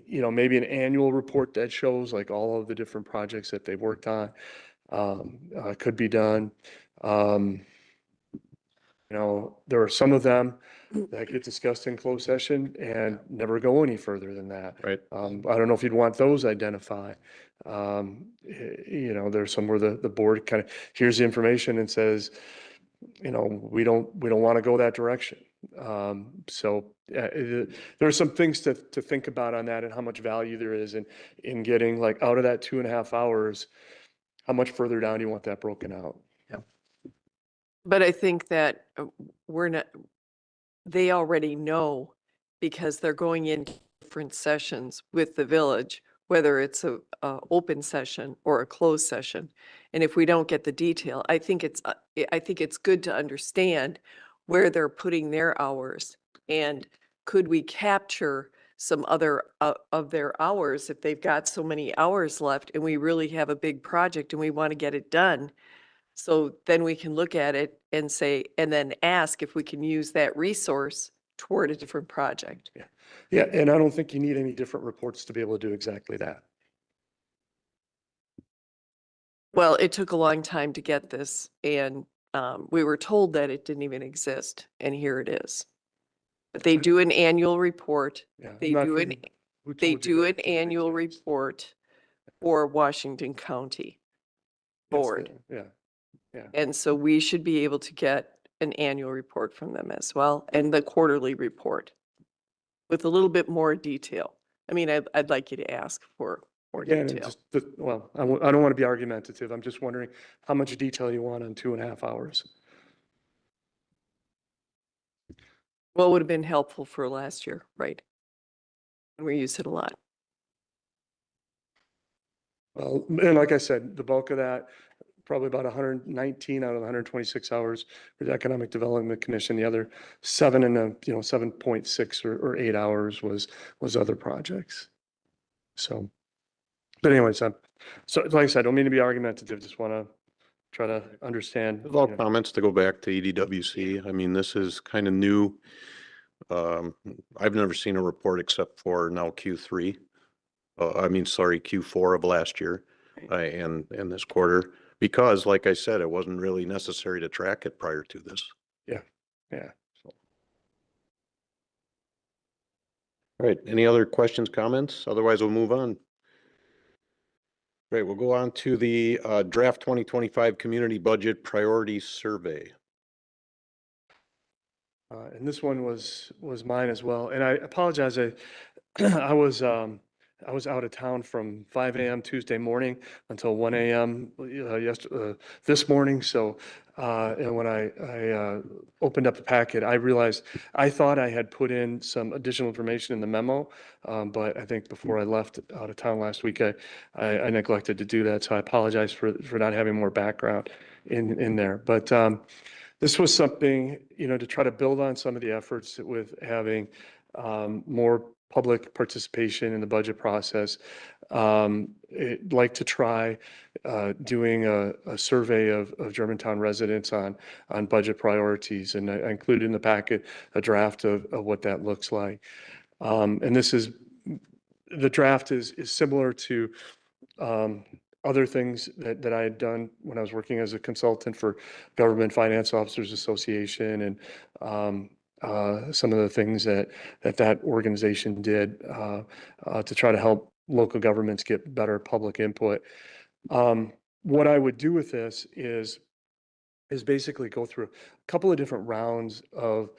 maybe an annual report that shows like all of the different projects that they've worked on, could be done. There are some of them that get discussed in closed session and never go any further than that. Right. I don't know if you'd want those identified. There's some where the board kind of hears the information and says, we don't want to go that direction. There are some things to think about on that and how much value there is in getting like out of that 2.5 hours, how much further down you want that broken out. But I think that they already know, because they're going into different sessions with the village, whether it's a open session or a closed session. And if we don't get the detail, I think it's good to understand where they're putting their hours, and could we capture some other of their hours if they've got so many hours left and we really have a big project and we want to get it done. So then we can look at it and say, and then ask if we can use that resource toward a different project. Yeah, and I don't think you need any different reports to be able to do exactly that. Well, it took a long time to get this, and we were told that it didn't even exist, and here it is. But they do an annual report. Yeah, I'm They not do sure an who they told you do that. an annual report for Washington County Yes, Board. Yeah. And so we should be able to get an annual report from them as well, and the quarterly report with a little bit more detail. I mean, I'd like you to ask for more Again, detail. I don't want to be argumentative. I'm just wondering how much detail you want on 2.5 hours. What would have been helpful for last year, right? We used it a lot. Well, and like I said, the bulk of that, probably about 119 out of the 126 hours for the Economic Development Commission. The other 7.6 or 8 hours was other projects. So, but anyways, so like I said, I don't mean to be argumentative. Just want to try to understand. All comments to go back to EDWC. I mean, this is kind of new. I've never seen a report except for now Q3. Q4 of last year, and this quarter. Because, like I said, it wasn't really necessary to track it prior to this. Yeah. All right, any other questions, comments? Otherwise, we'll move on. Great, we'll go on to the draft 2025 Community Budget Priority Survey. And this one was mine as well. And I apologize. I was out of town from 5 a.m. Tuesday morning until 1 a.m. This morning. So, and when I opened up the packet, I realized I thought I had put in some additional information in the memo, but I think before I left out of town last week, I neglected to do that. So I apologize for not having more background in there. But this was something, to try to build on some of the efforts with having more public participation in the budget process. I'd like to try doing a survey of Germantown residents on budget priorities, and I included in the packet a draft of what that looks like. And the draft is similar to other things that I had done when I was working as a consultant for Government Finance Officers Association, and some of the things that organization did to try to help local governments get better public input. What I would do with this is basically go through a couple of different rounds of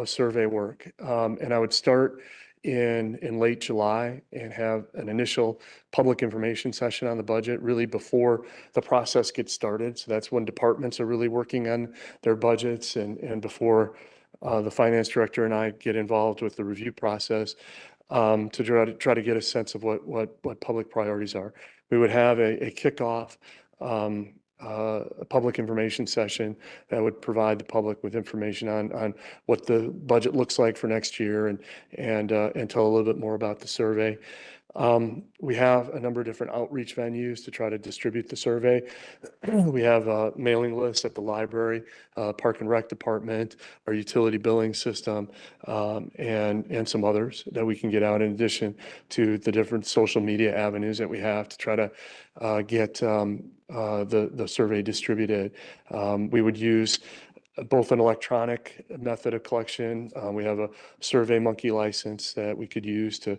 survey work. And I would start in late July and have an initial public information session on the budget really before the process gets started. So that's when departments are really working on their budgets and before the finance director and I get involved with the review process to try to get a sense of what public priorities are. We would have a kickoff a public information session that would provide the public with information on what the budget looks like for next year and tell a little bit more about the survey. We have a number of different outreach venues to try to distribute the survey. We have a mailing list at the library, Park and Rec Department, our utility billing system, and some others that we can get out in addition to the different social media avenues that we have to try to get the survey distributed. We would use both an electronic method of collection. We have a SurveyMonkey license that we could use to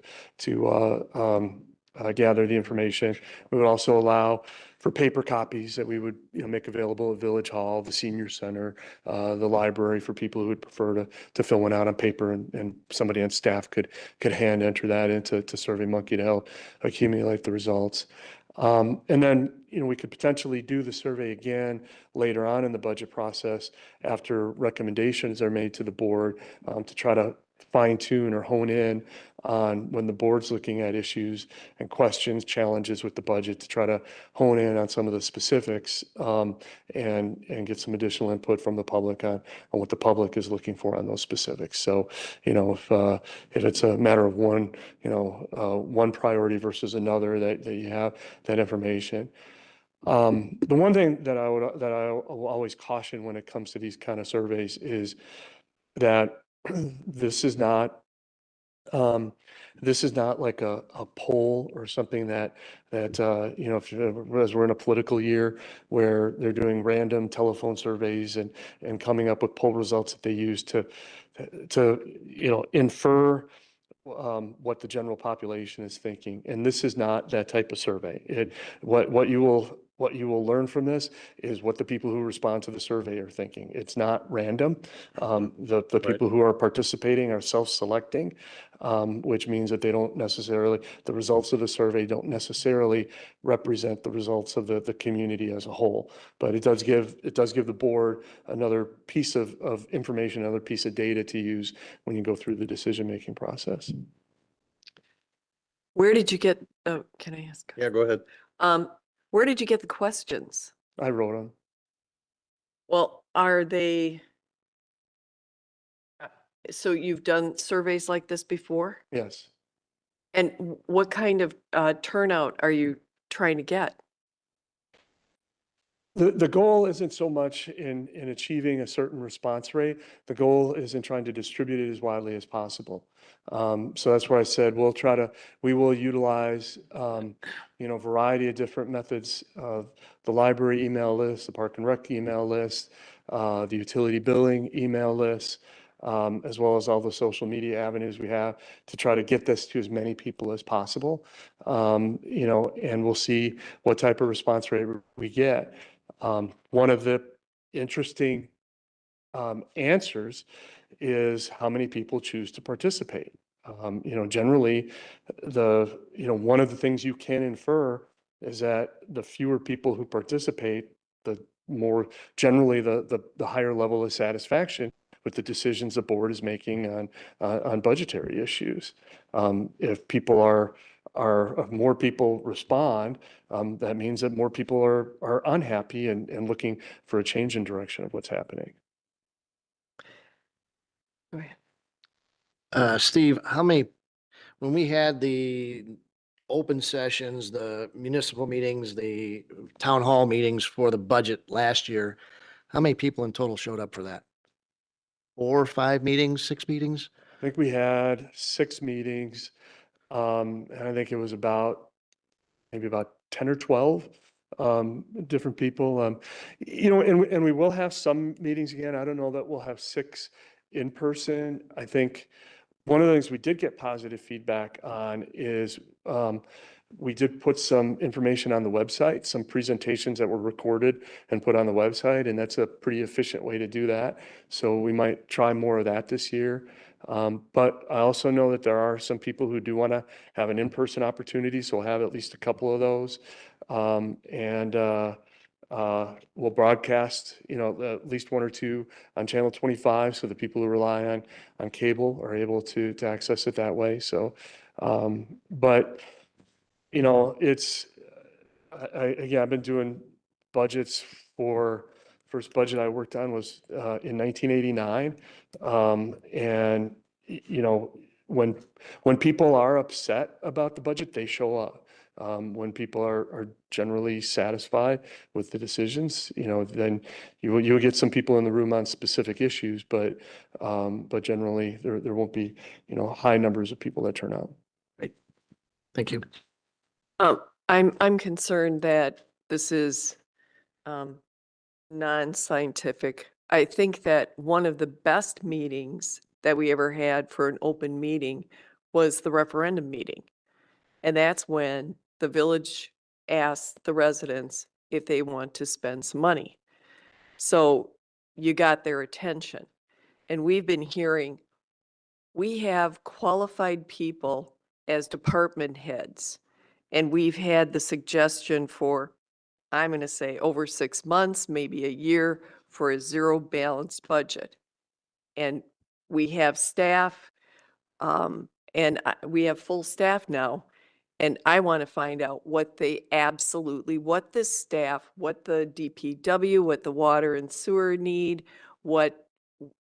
gather the information. We would also allow for paper copies that we would make available at Village Hall, the Senior Center, the library for people who would prefer to fill one out on paper, and somebody on staff could hand enter that into SurveyMonkey to help accumulate the results. And then, we could potentially do the survey again later on in the budget process after recommendations are made to the board to try to fine tune or hone in on when the board's looking at issues and questions, challenges with the budget to try to hone in on some of the specifics and get some additional input from the public on what the public is looking for on those specifics. So, if it's a matter of one priority versus another that you have that information. The one thing that I will always caution when it comes to these kind of surveys is that this is not like a poll or something that as we're in a political year where they're doing random telephone surveys and coming up with poll results that they use to infer what the general population is thinking. And this is not that type of survey. What you will learn from this is what the people who respond to the survey are thinking. It's not random. The people who are participating are self-selecting, which means that the results of the survey don't necessarily represent the results of the community as a whole. But it does give the board another piece of information, another piece of data to use when you go through the decision-making process. Where did you get, can I ask? Yeah, go ahead. Where did you get the questions? I wrote them. Well, are they, so you've done surveys like this before? Yes. And what kind of turnout are you trying to get? The goal isn't so much in achieving a certain response rate. The goal is in trying to distribute it as widely as possible. So that's where I said we will utilize a variety of different methods of the library email list, the Park and Rec email list, the utility billing email list, as well as all the social media avenues we have to try to get this to as many people as possible. And we'll see what type of response rate we get. One of the interesting answers is how many people choose to participate. Generally, one of the things you can infer is that the fewer people who participate, the more generally the higher level of satisfaction with the decisions the board is making on budgetary issues. If more people respond, that means that more people are unhappy and looking for a change in direction of what's happening. Go ahead. Steve, when we had the open sessions, the municipal meetings, the town hall meetings for the budget last year, how many people in total showed up for that? 4 or 5 meetings, 6 meetings? I think we had 6 meetings. And I think it was maybe about 10 or 12 different people. And we will have some meetings again. I don't know that we'll have 6 in person. I think one of the things we did get positive feedback on is we did put some information on the website, some presentations that were recorded and put on the website, and that's a pretty efficient way to do that. So we might try more of that this year. But I also know that there are some people who do want to have an in-person opportunity, so we'll have at least a couple of those. We'll broadcast, at least one or two on Channel 25, so the people who rely on cable are able to access it that way. So, but, again, I've been doing budgets first budget I worked on was in 1989. When people are upset about the budget, they show up. When people are generally satisfied with the decisions, then you'll get some people in the room on specific issues, but generally there won't be, high numbers of people that turn out. Thank you. I'm concerned that this is non-scientific. I think that one of the best meetings that we ever had for an open meeting was the referendum meeting. And that's when the village asked the residents if they want to spend some money. So you got their attention. And we've been hearing, we have qualified people as department heads. And we've had the suggestion for, I'm going to say, over 6 months, maybe a year, for a zero balanced budget. And we have staff, we have full staff now. And I want to find out what the staff, what the DPW, what the water and sewer need, what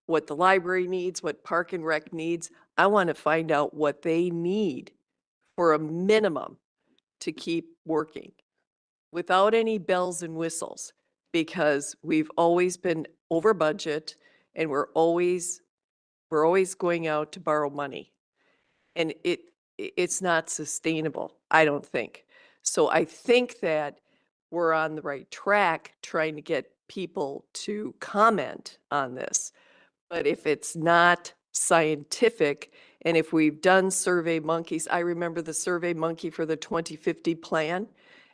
the library needs, what Park and Rec needs. I want to find out what they need for a minimum to keep working without any bells and whistles, because we've always been over budget and we're always going out to borrow money. And it's not sustainable, I don't think. So I think that we're on the right track trying to get people to comment on this. But if it's not scientific, and if we've done Survey Monkeys, I remember the Survey Monkey for the 2050 plan,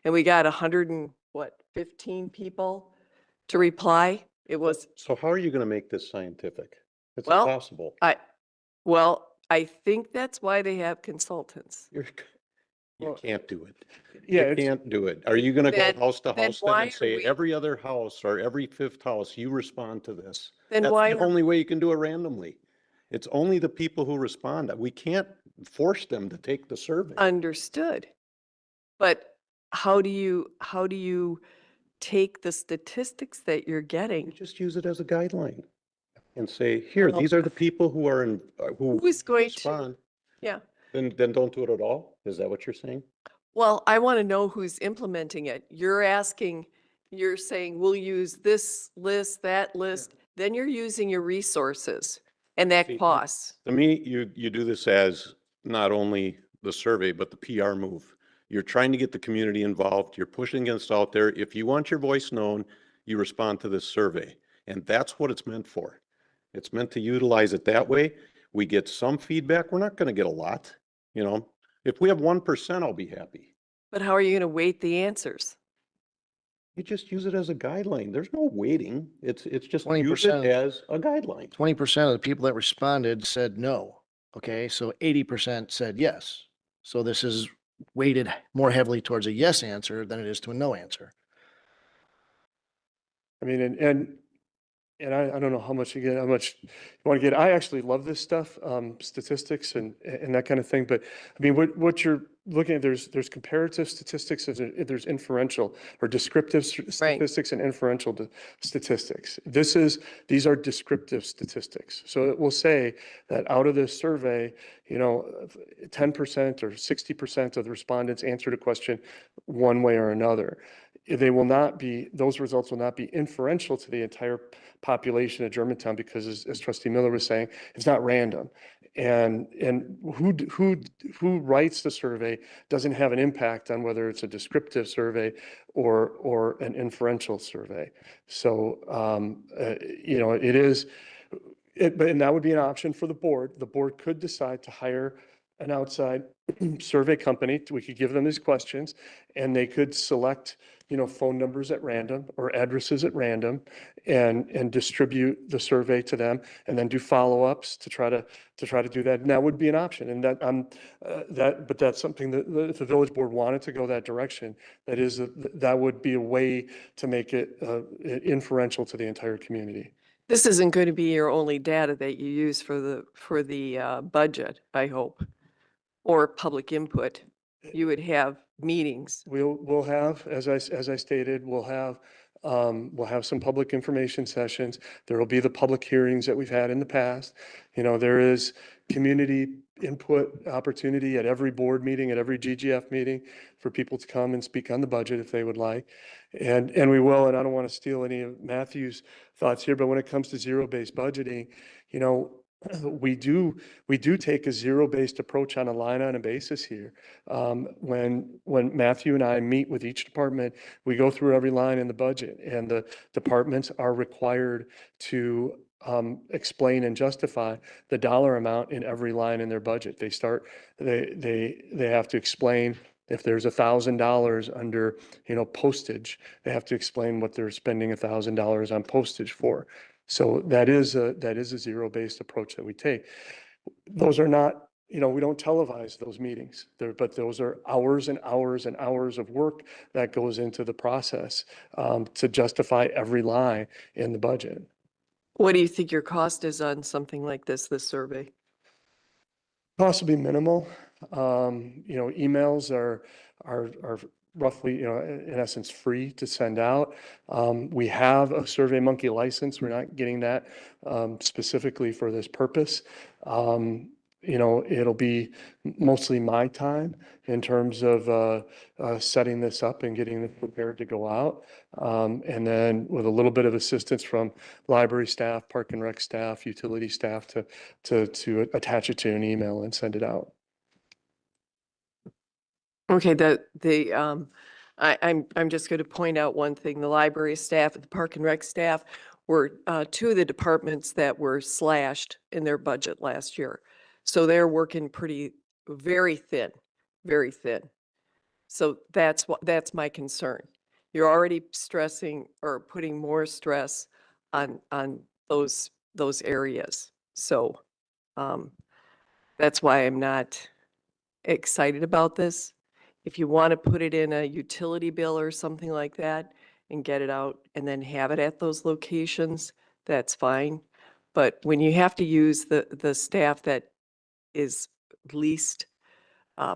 and we got 15 people to reply. It was, So how are you going to make this scientific? It's Well, impossible. I think that's why they have consultants. You Well, can't do it. Yeah, You it's- can't do it. Are you gonna go Then- house to then house then why and are say, we- every other house or every fifth house, you respond to this? Then That's why the are- only way you can do it randomly. It's only the people who respond. We can't force them to take the survey. Understood. But how do you take the statistics that you're You getting? just use it as a guideline and say, here, Well- these are the people who are who Who is going to, respond. yeah. Then don't do it at all? Is that what you're saying? Well, I want to know who's implementing it. You're saying, we'll use this list, that list, then you're using your resources and that See, costs. To me, you do this as not only the survey, but the PR move. You're trying to get the community involved. You're pushing us out there. If you want your voice known, you respond to this survey. And that's what it's meant for. It's meant to utilize it that way. We get some feedback. We're not going to get a lot. If we have 1%, I'll be happy. But how are you going to weight the answers? You just use it as a guideline. There's no weighting. It's just use 20%. it as a guideline. 20% of the people that responded said no. Okay, so 80% said yes. So this is weighted more heavily towards a yes answer than it is to a no answer. I mean, and I don't know how much you want to get. I actually love this stuff, statistics and that kind of thing. But I mean, what you're looking at, there's comparative statistics, there's inferential or descriptive statistics and inferential statistics. These are descriptive statistics. So it will say that out of this survey, 10% or 60% of the respondents answered a question one way or another. Those results will not be inferential to the entire population of Germantown, because as Trustee Miller was saying, it's not random. And who writes the survey doesn't have an impact on whether it's a descriptive survey or an inferential survey. So, it is, and that would be an option for the board. The board could decide to hire an outside survey company. We could give them these questions and they could select phone numbers at random or addresses at random and distribute the survey to them and then do follow-ups to try to do that. And that would be an option. And but that's something that if the village board wanted to go that direction, that would be a way to make it inferential to the entire community. This isn't going to be your only data that you use for the budget, I hope, or public input. You would have meetings. We'll have, as I stated, we'll have some public information sessions. There will be the public hearings that we've had in the past. There is community input opportunity at every board meeting, at every GGF meeting for people to come and speak on the budget if they would like. And we will, and I don't want to steal any of Matthew's thoughts here, but when it comes to zero-based budgeting, we do take a zero-based approach on a line-item basis here. When Matthew and I meet with each department, we go through every line in the budget, and the departments are required to explain and justify the dollar amount in every line in their budget. They have to explain if there's $1,000 under, postage, they have to explain what they're spending $1,000 on postage for. So that is a zero-based approach that we take. Those are not, we don't televise those meetings there, but those are hours and hours and hours of work that goes into the process to justify every line in the budget. What do you think your cost is on something like this survey? Possibly minimal. Emails are roughly, in essence, free to send out. We have a SurveyMonkey license. We're not getting that specifically for this purpose. It'll be mostly my time in terms of setting this up and getting it prepared to go out. And then with a little bit of assistance from library staff, park and rec staff, utility staff to attach it to an email and send it out. Okay, I'm just going to point out one thing. The library staff, the park and rec staff were two of the departments that were slashed in their budget last year. So they're working very thin. So that's my concern. You're already stressing or putting more stress on those areas. So that's why I'm not excited about this. If you want to put it in a utility bill or something like that and get it out and then have it at those locations, that's fine. But when you have to use the staff that is least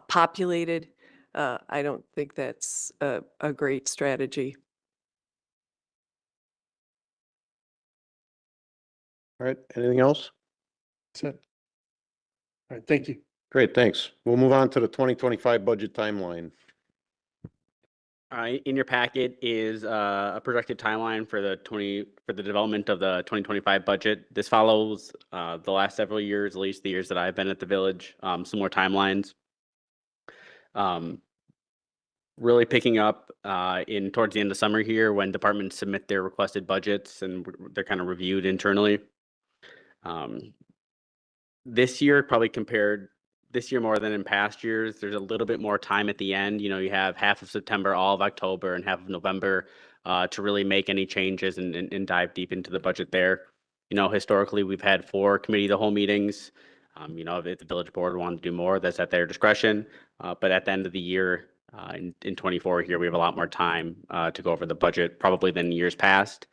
populated, I don't think that's a great strategy. All right, anything else? That's it. All right, thank you. Great, thanks. We'll move on to the 2025 budget timeline. In your packet is a projected timeline for the development of the 2025 budget. This follows the last several years, at least the years that I've been at the village, some more timelines. Really picking up towards the end of summer here when departments submit their requested budgets and they're kind of reviewed internally. This year, this year more than in past years, there's a little bit more time at the end. You have half of September, all of October, and half of November to really make any changes and dive deep into the budget there. Historically, we've had 4 committee of the whole meetings. If the village board wanted to do more, that's at their discretion. But at the end of the year, in 24 here, we have a lot more time to go over the budget probably than years past.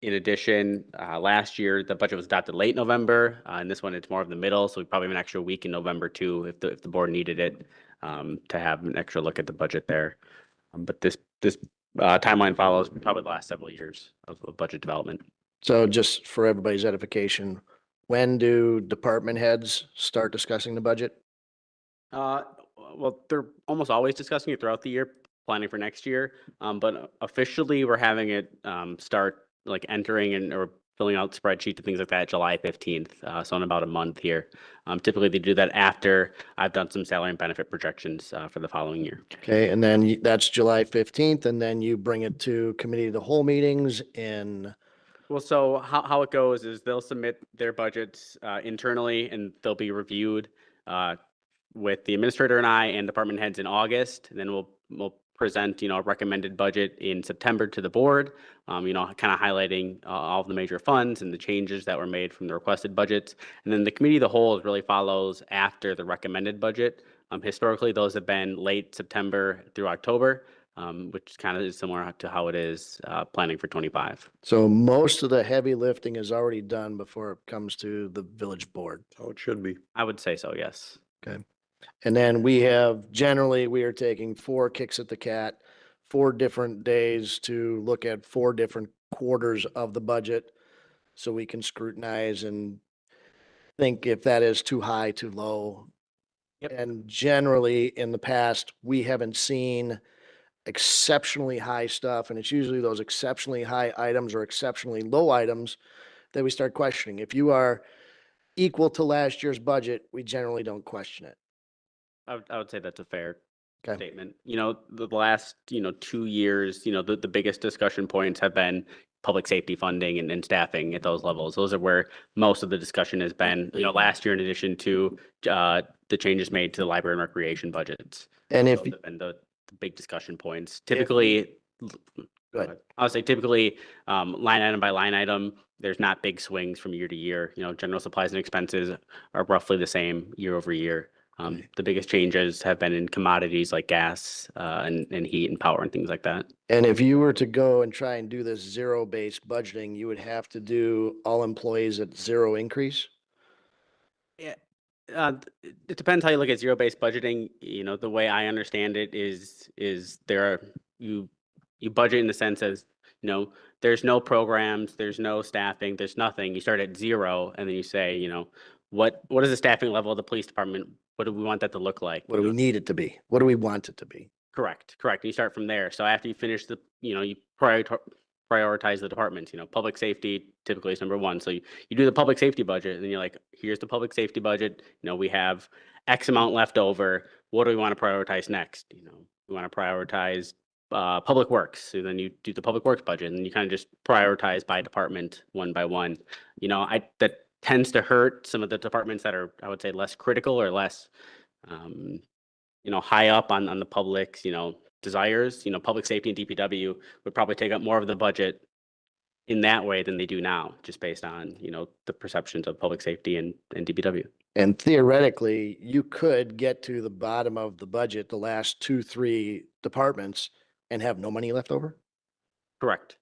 In addition, last year, the budget was adopted late November, and this one it's more of the middle, so we probably have an extra week in November too, if the board needed it, to have an extra look at the budget there. But this timeline follows probably the last several years of budget development. So just for everybody's edification, when do department heads start discussing the budget? Well, they're almost always discussing it throughout the year, planning for next year. But officially, we're having it start like entering or filling out spreadsheets and things like that July 15th. So in about a month here. Typically, they do that after I've done some salary and benefit projections for the following year. Okay, and then that's July 15th, and then you bring it to committee of the whole meetings in. Well, so how it goes is they'll submit their budgets internally and they'll be reviewed with the administrator and I and department heads in August. And then we'll present, a recommended budget in September to the board, kind of highlighting all of the major funds and the changes that were made from the requested budgets. And then the committee of the whole really follows after the recommended budget. Historically, those have been late September through October, which kind of is similar to how it is planning for 25. So most of the heavy lifting is already done before it comes to the village board. How it should be. I would say so, yes. Okay. And then we are taking 4 kicks at the cat, 4 different days to look at 4 different quarters of the budget. So we can scrutinize and think if that is too high, too low. Yep. And generally in the past, we haven't seen exceptionally high stuff. And it's usually those exceptionally high items or exceptionally low items that we start questioning. If you are equal to last year's budget, we generally don't question it. I would say that's a fair Okay. statement. The last, 2 years, the biggest discussion points have been public safety funding and staffing at those levels. Those are where most of the discussion has been, last year, in addition to the changes made to the library and recreation budgets. And if, Those have been the big discussion points. Typically, go ahead. I would say typically, line item by line item, there's not big swings from year to year. General supplies and expenses are roughly the same year over year. The biggest changes have been in commodities like gas and heat and power and things like that. And if you were to go and try and do this zero-based budgeting, you would have to do all employees at 0 increase? Yeah. It depends how you look at zero-based budgeting. The way I understand it is you budget in the sense as, there's no programs, there's no staffing, there's nothing. You start at 0 and then you say, what is the staffing level of the police department? What do we want that to look like? What do we need it to be? What do we want it to be? Correct. And you start from there. So after you finish you prioritize the departments. Public safety typically is number 1. So you do the public safety budget, and then you're like, here's the public safety budget. We have X amount left over. What do we want to prioritize next? We want to prioritize public works. So then you do the public works budget, and you kind of just prioritize by department one by one. That tends to hurt some of the departments that are, I would say, less critical or less, high up on the public's, desires. Public safety and DPW would probably take up more of the budget in that way than they do now, just based on, the perceptions of public safety and DPW. And theoretically, you could get to the bottom of the budget, the last 2, 3 departments, and have no money left over? Correct.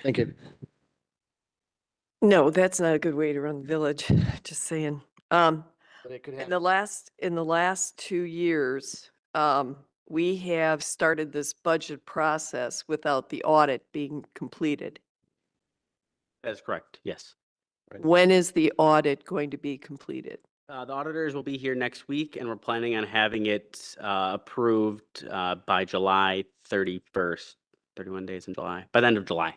Thank you. No, that's not a good way to run the village, just saying. But it could In happen. the last 2 years, we have started this budget process without the audit being completed. That's correct. Yes. When is the audit going to be completed? The auditors will be here next week, and we're planning on having it approved by July 31st, 31 days in July, by the end of July.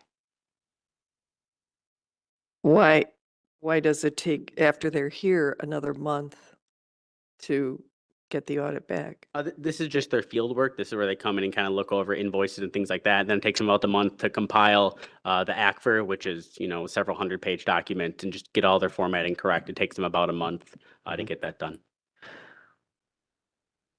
Why does it take, after they're here, another month to get the audit back? This is just their field work. This is where they come in and kind of look over invoices and things like that. Then it takes them about a month to compile the ACFR, which is, several 100-page document, and just get all their formatting correct. It takes them about a month to get that done.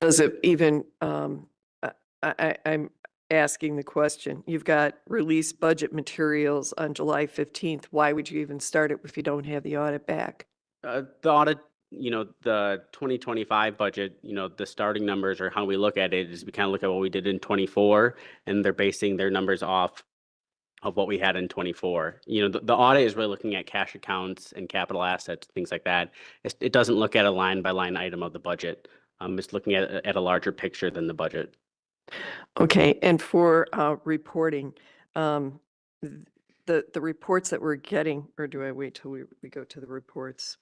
Does it even, I'm asking the question, you've got released budget materials on July 15th. Why would you even start it if you don't have the audit back? The audit, the 2025 budget, the starting numbers, or how we look at it, is we kind of look at what we did in 24, and they're basing their numbers off of what we had in 24. The audit is really looking at cash accounts and capital assets, things like that. It doesn't look at a line by line item of the budget. It's looking at a larger picture than the budget. Okay, and for reporting, the reports that we're getting, or do I wait till we go to the reports?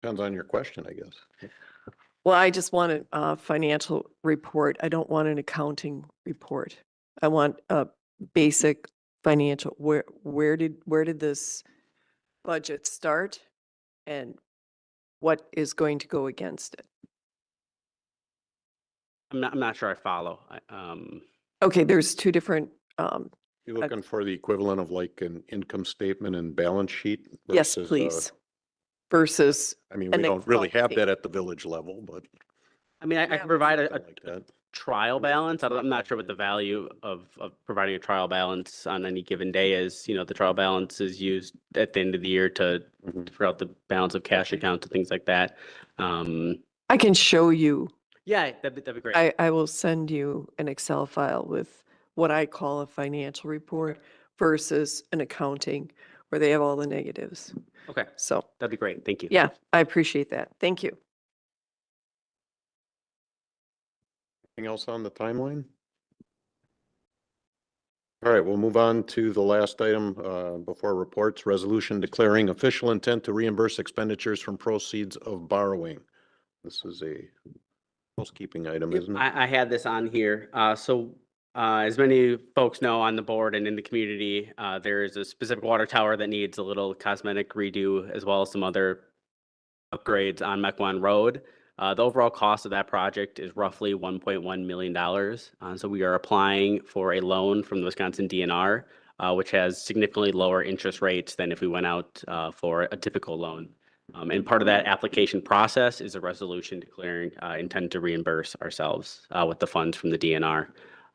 Depends on your question, I guess. Well, I just want a financial report. I don't want an accounting report. I want a basic financial. Where did this budget start, and what is going to go against it? I'm not sure I follow. Okay, there's 2 different. You're looking for the equivalent of like an income statement and balance sheet? Yes, versus, please. Versus, I mean, an we don't really Excel have sheet. that at the village level, but I mean, I Yeah, can provide a Something like that. trial balance. I'm not sure what the value of providing a trial balance on any given day is. You know, the trial balance is used at the end of the year to figure out the balance of cash accounts and things like that. I can show you. Yeah, that'd be great. I will send you an Excel file with what I call a financial report versus an accounting where they have all the negatives. Okay, So, that'd be great. Thank you. yeah, I appreciate that. Thank you. Anything else on the timeline? All right, we'll move on to the last item before reports, resolution declaring official intent to reimburse expenditures from proceeds of borrowing. This is a housekeeping item, Yep, isn't it? I had this on here. As many folks know on the board and in the community, there is a specific water tower that needs a little cosmetic redo as well as some other upgrades on Mequon Road. The overall cost of that project is roughly $1.1 million. So we are applying for a loan from the Wisconsin DNR, which has significantly lower interest rates than if we went out for a typical loan. And part of that application process is a resolution declaring intent to reimburse ourselves with the funds from the DNR.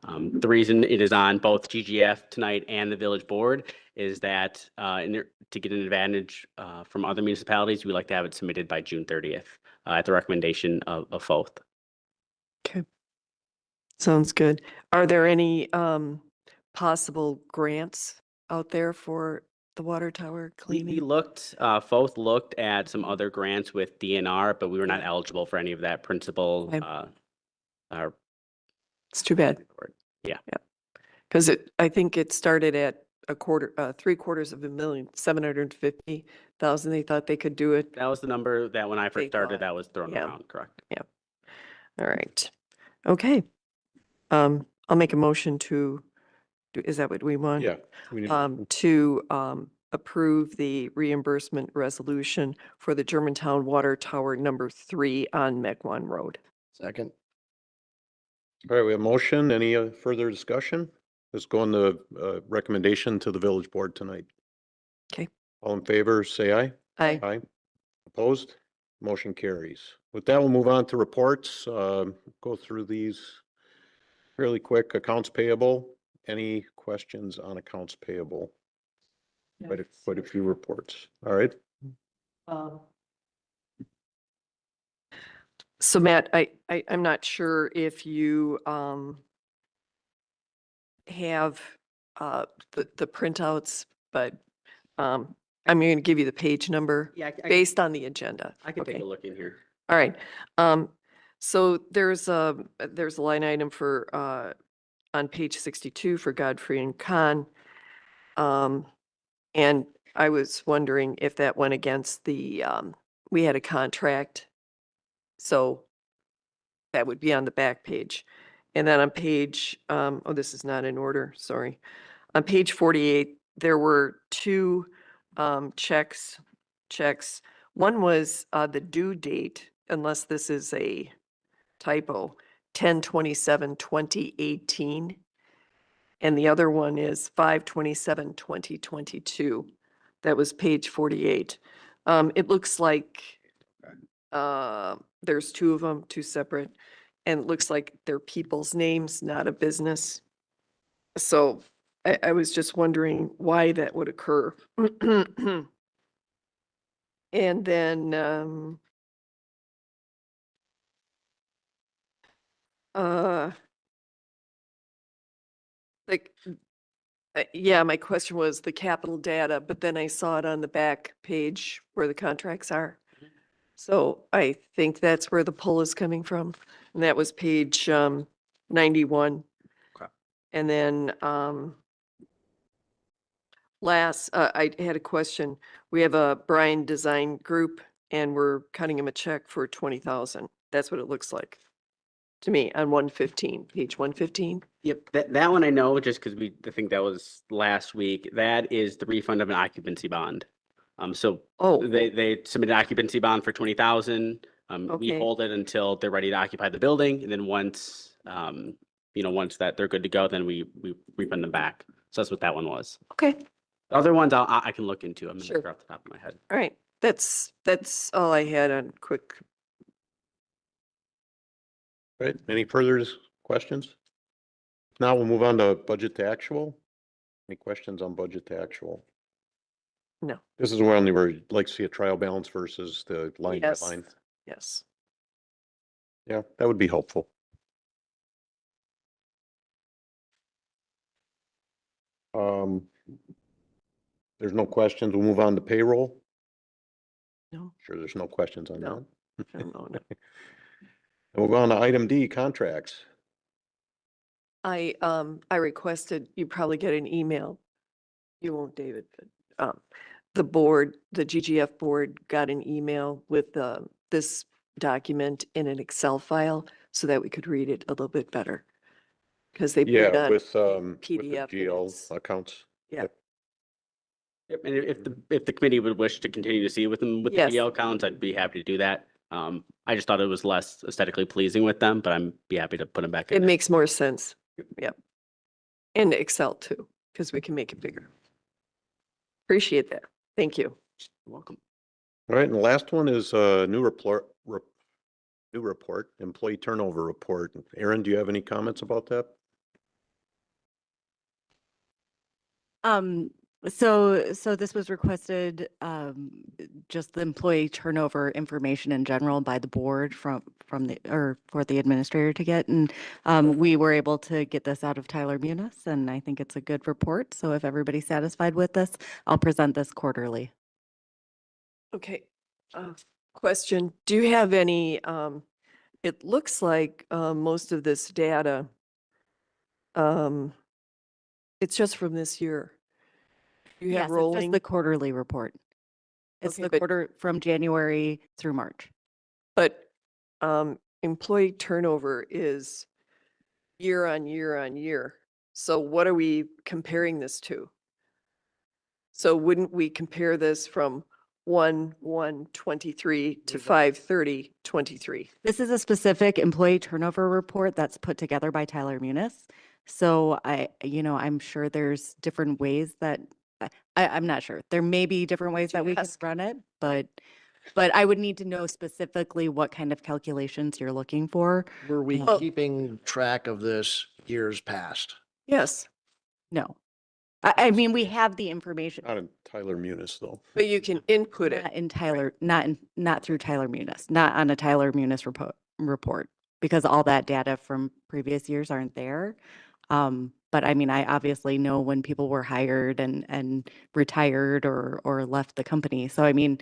The reason it is on both GGF tonight and the village board is that to get an advantage from other municipalities, we like to have it submitted by June 30th at the recommendation of both. Okay. Sounds good. Are there any possible grants out there for the water tower We cleaning? looked, both looked at some other grants with DNR, but we were not eligible for any of that principal. Okay. It's too bad. Yeah. Because I think it started at $750,000. 750,000. They thought they could do it. That was the number that when I They first started, thought, that was thrown yeah. around, correct? All right. Okay. I'll make a motion to, is that what we want? Yeah. we need- To approve the reimbursement resolution for the Germantown Water Tower number 3 on Mequon Road. Second. All right, we have motion. Any further discussion? Let's go on the recommendation to the village board tonight. Okay. All in favor, say aye. Aye. Aye. Opposed? Motion carries. With that, we'll move on to reports. Go through these fairly quick. Accounts payable. Any questions on accounts payable? Quite a few reports. All right. So Matt, I'm not sure if you have the printouts, but I'm going to give you the page number Yeah, based on the agenda. I can take Okay. a look in here. All right. So there's a line item for on page 62 for Godfrey and Kahn. And I was wondering if that went against the we had a contract. So that would be on the back page. And then on page oh, this is not in order, sorry. On page 48, there were two checks. One was the due date, unless this is a typo, 10/27/2018. And the other one is 5/27/2022. That was page 48. It looks like there's two of them, two separate, and it looks like they're people's names, not a business. So I was just wondering why that would occur. And then like yeah, my question was the capital data, but then I saw it on the back page where the contracts are. So I think that's where the pull is coming from. And that was page 91. Okay. And then I had a question. We have a Bryan Design Group and we're cutting him a check for 20,000. That's what it looks like to me on 115, page 115. Yep, that one I know just because I think that was last week. That is the refund of an occupancy bond. So Oh, they submitted an occupancy bond for 20,000. We Okay. hold it until they're ready to occupy the building, and then once once that they're good to go, then we refund them back. So that's what that one was. okay. The other ones I can look into. I'm not Sure. sure off the top of my head. All right. That's all I had on quick Right, any further questions? Now we'll move on to budget to actual. Any questions on budget to actual? No. This is where only where you'd like to see a trial balance versus the line by Yes. line. Yes. Yeah, that would be helpful. There's no questions. We'll move on to payroll. No. Sure, there's no questions on No. that. No. And we'll go on to item D, contracts. I requested, you probably get an email. You won't, David, but, the board, the GGF board got an email with, this document in an Excel file so that we could read it a little bit better. Because they put it Yeah, on with the PDF. and GL it's- accounts. Yeah, Yep, and if the committee would wish to continue to see with them with the Yes. GL counts, I'd be happy to do that. I just thought it was less aesthetically pleasing with them, but I'm be happy to put them back it in. there. makes more sense. Yep. And Excel too, because we can make it bigger. Appreciate that. Thank you. You're welcome. All right, and the last one is a new report, employee turnover report. Aaron, do you have any comments about that? So this was requested, just the employee turnover information in general by the board from the, or for the administrator to get. And we were able to get this out of Tyler Munis, and I think it's a good report. So if everybody's satisfied with this, I'll present this quarterly. Okay. Question, do you have any, it looks like most of this data, it's just from this year. You Yes, have it's just rolling, the quarterly report. It's Okay, the but- quarter from January through March. but employee turnover is year on year on year. So what are we comparing this to? So wouldn't we compare this from 1/1/23 to 5/30/23? This is a specific employee turnover report that's put together by Tyler Munis. So I'm sure there's different ways that, I'm not sure. There may be different ways you that we can ask? run it, but I would need to know specifically what kind of calculations you're looking for. Were we Well- keeping track of this years past? Yes, No. I mean, we have the information. Not in Tyler Munis, though. but you can input it. Not in Tyler, not through Tyler Munis, not on a Tyler Munis report, because all that data from previous years aren't there. But I mean, I obviously know when people were hired and retired or left the company. So I mean,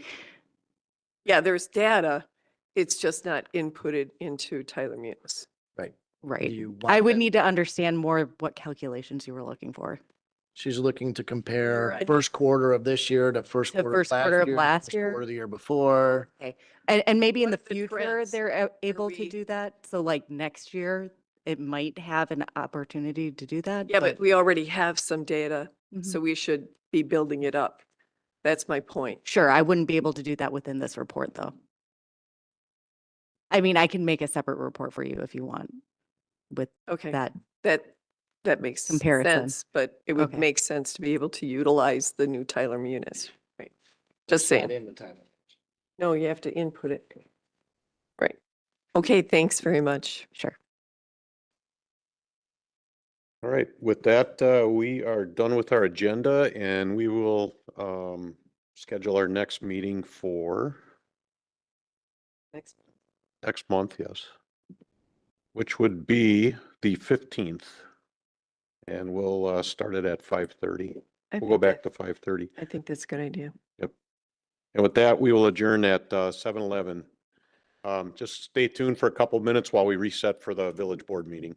Yeah, there's data. It's just not inputted into Tyler Munis. Right. right. Do you I want would that- need to understand more of what calculations you were looking for. She's looking to compare Right. first quarter of this year to first To quarter first quarter of last first year? quarter of the year before. And maybe in What the are the future, trends? they're able to we- do that. So like next year, it might have an opportunity to do that. Yeah, but we already have some data, Mhm. so we should be building it up. That's my point. Sure, I wouldn't be able to do that within this report, though. I mean, I can make a separate report for you if you want with Okay, that. that makes Comparison. sense, but it would Okay. make sense to be able to utilize the new Tyler Munis. Right. Just Not saying. in the time. No, you have to input it. Right. Okay, thanks very much. Sure. All right, with that, we are done with our agenda and we will schedule our next meeting for Next. next month, yes. Which would be the 15th. And we'll start it at 5:30. I We'll go think back that- to 5:30. I think that's a good idea. And with that, we will adjourn at 7:11. Just stay tuned for a couple minutes while we reset for the village board meeting.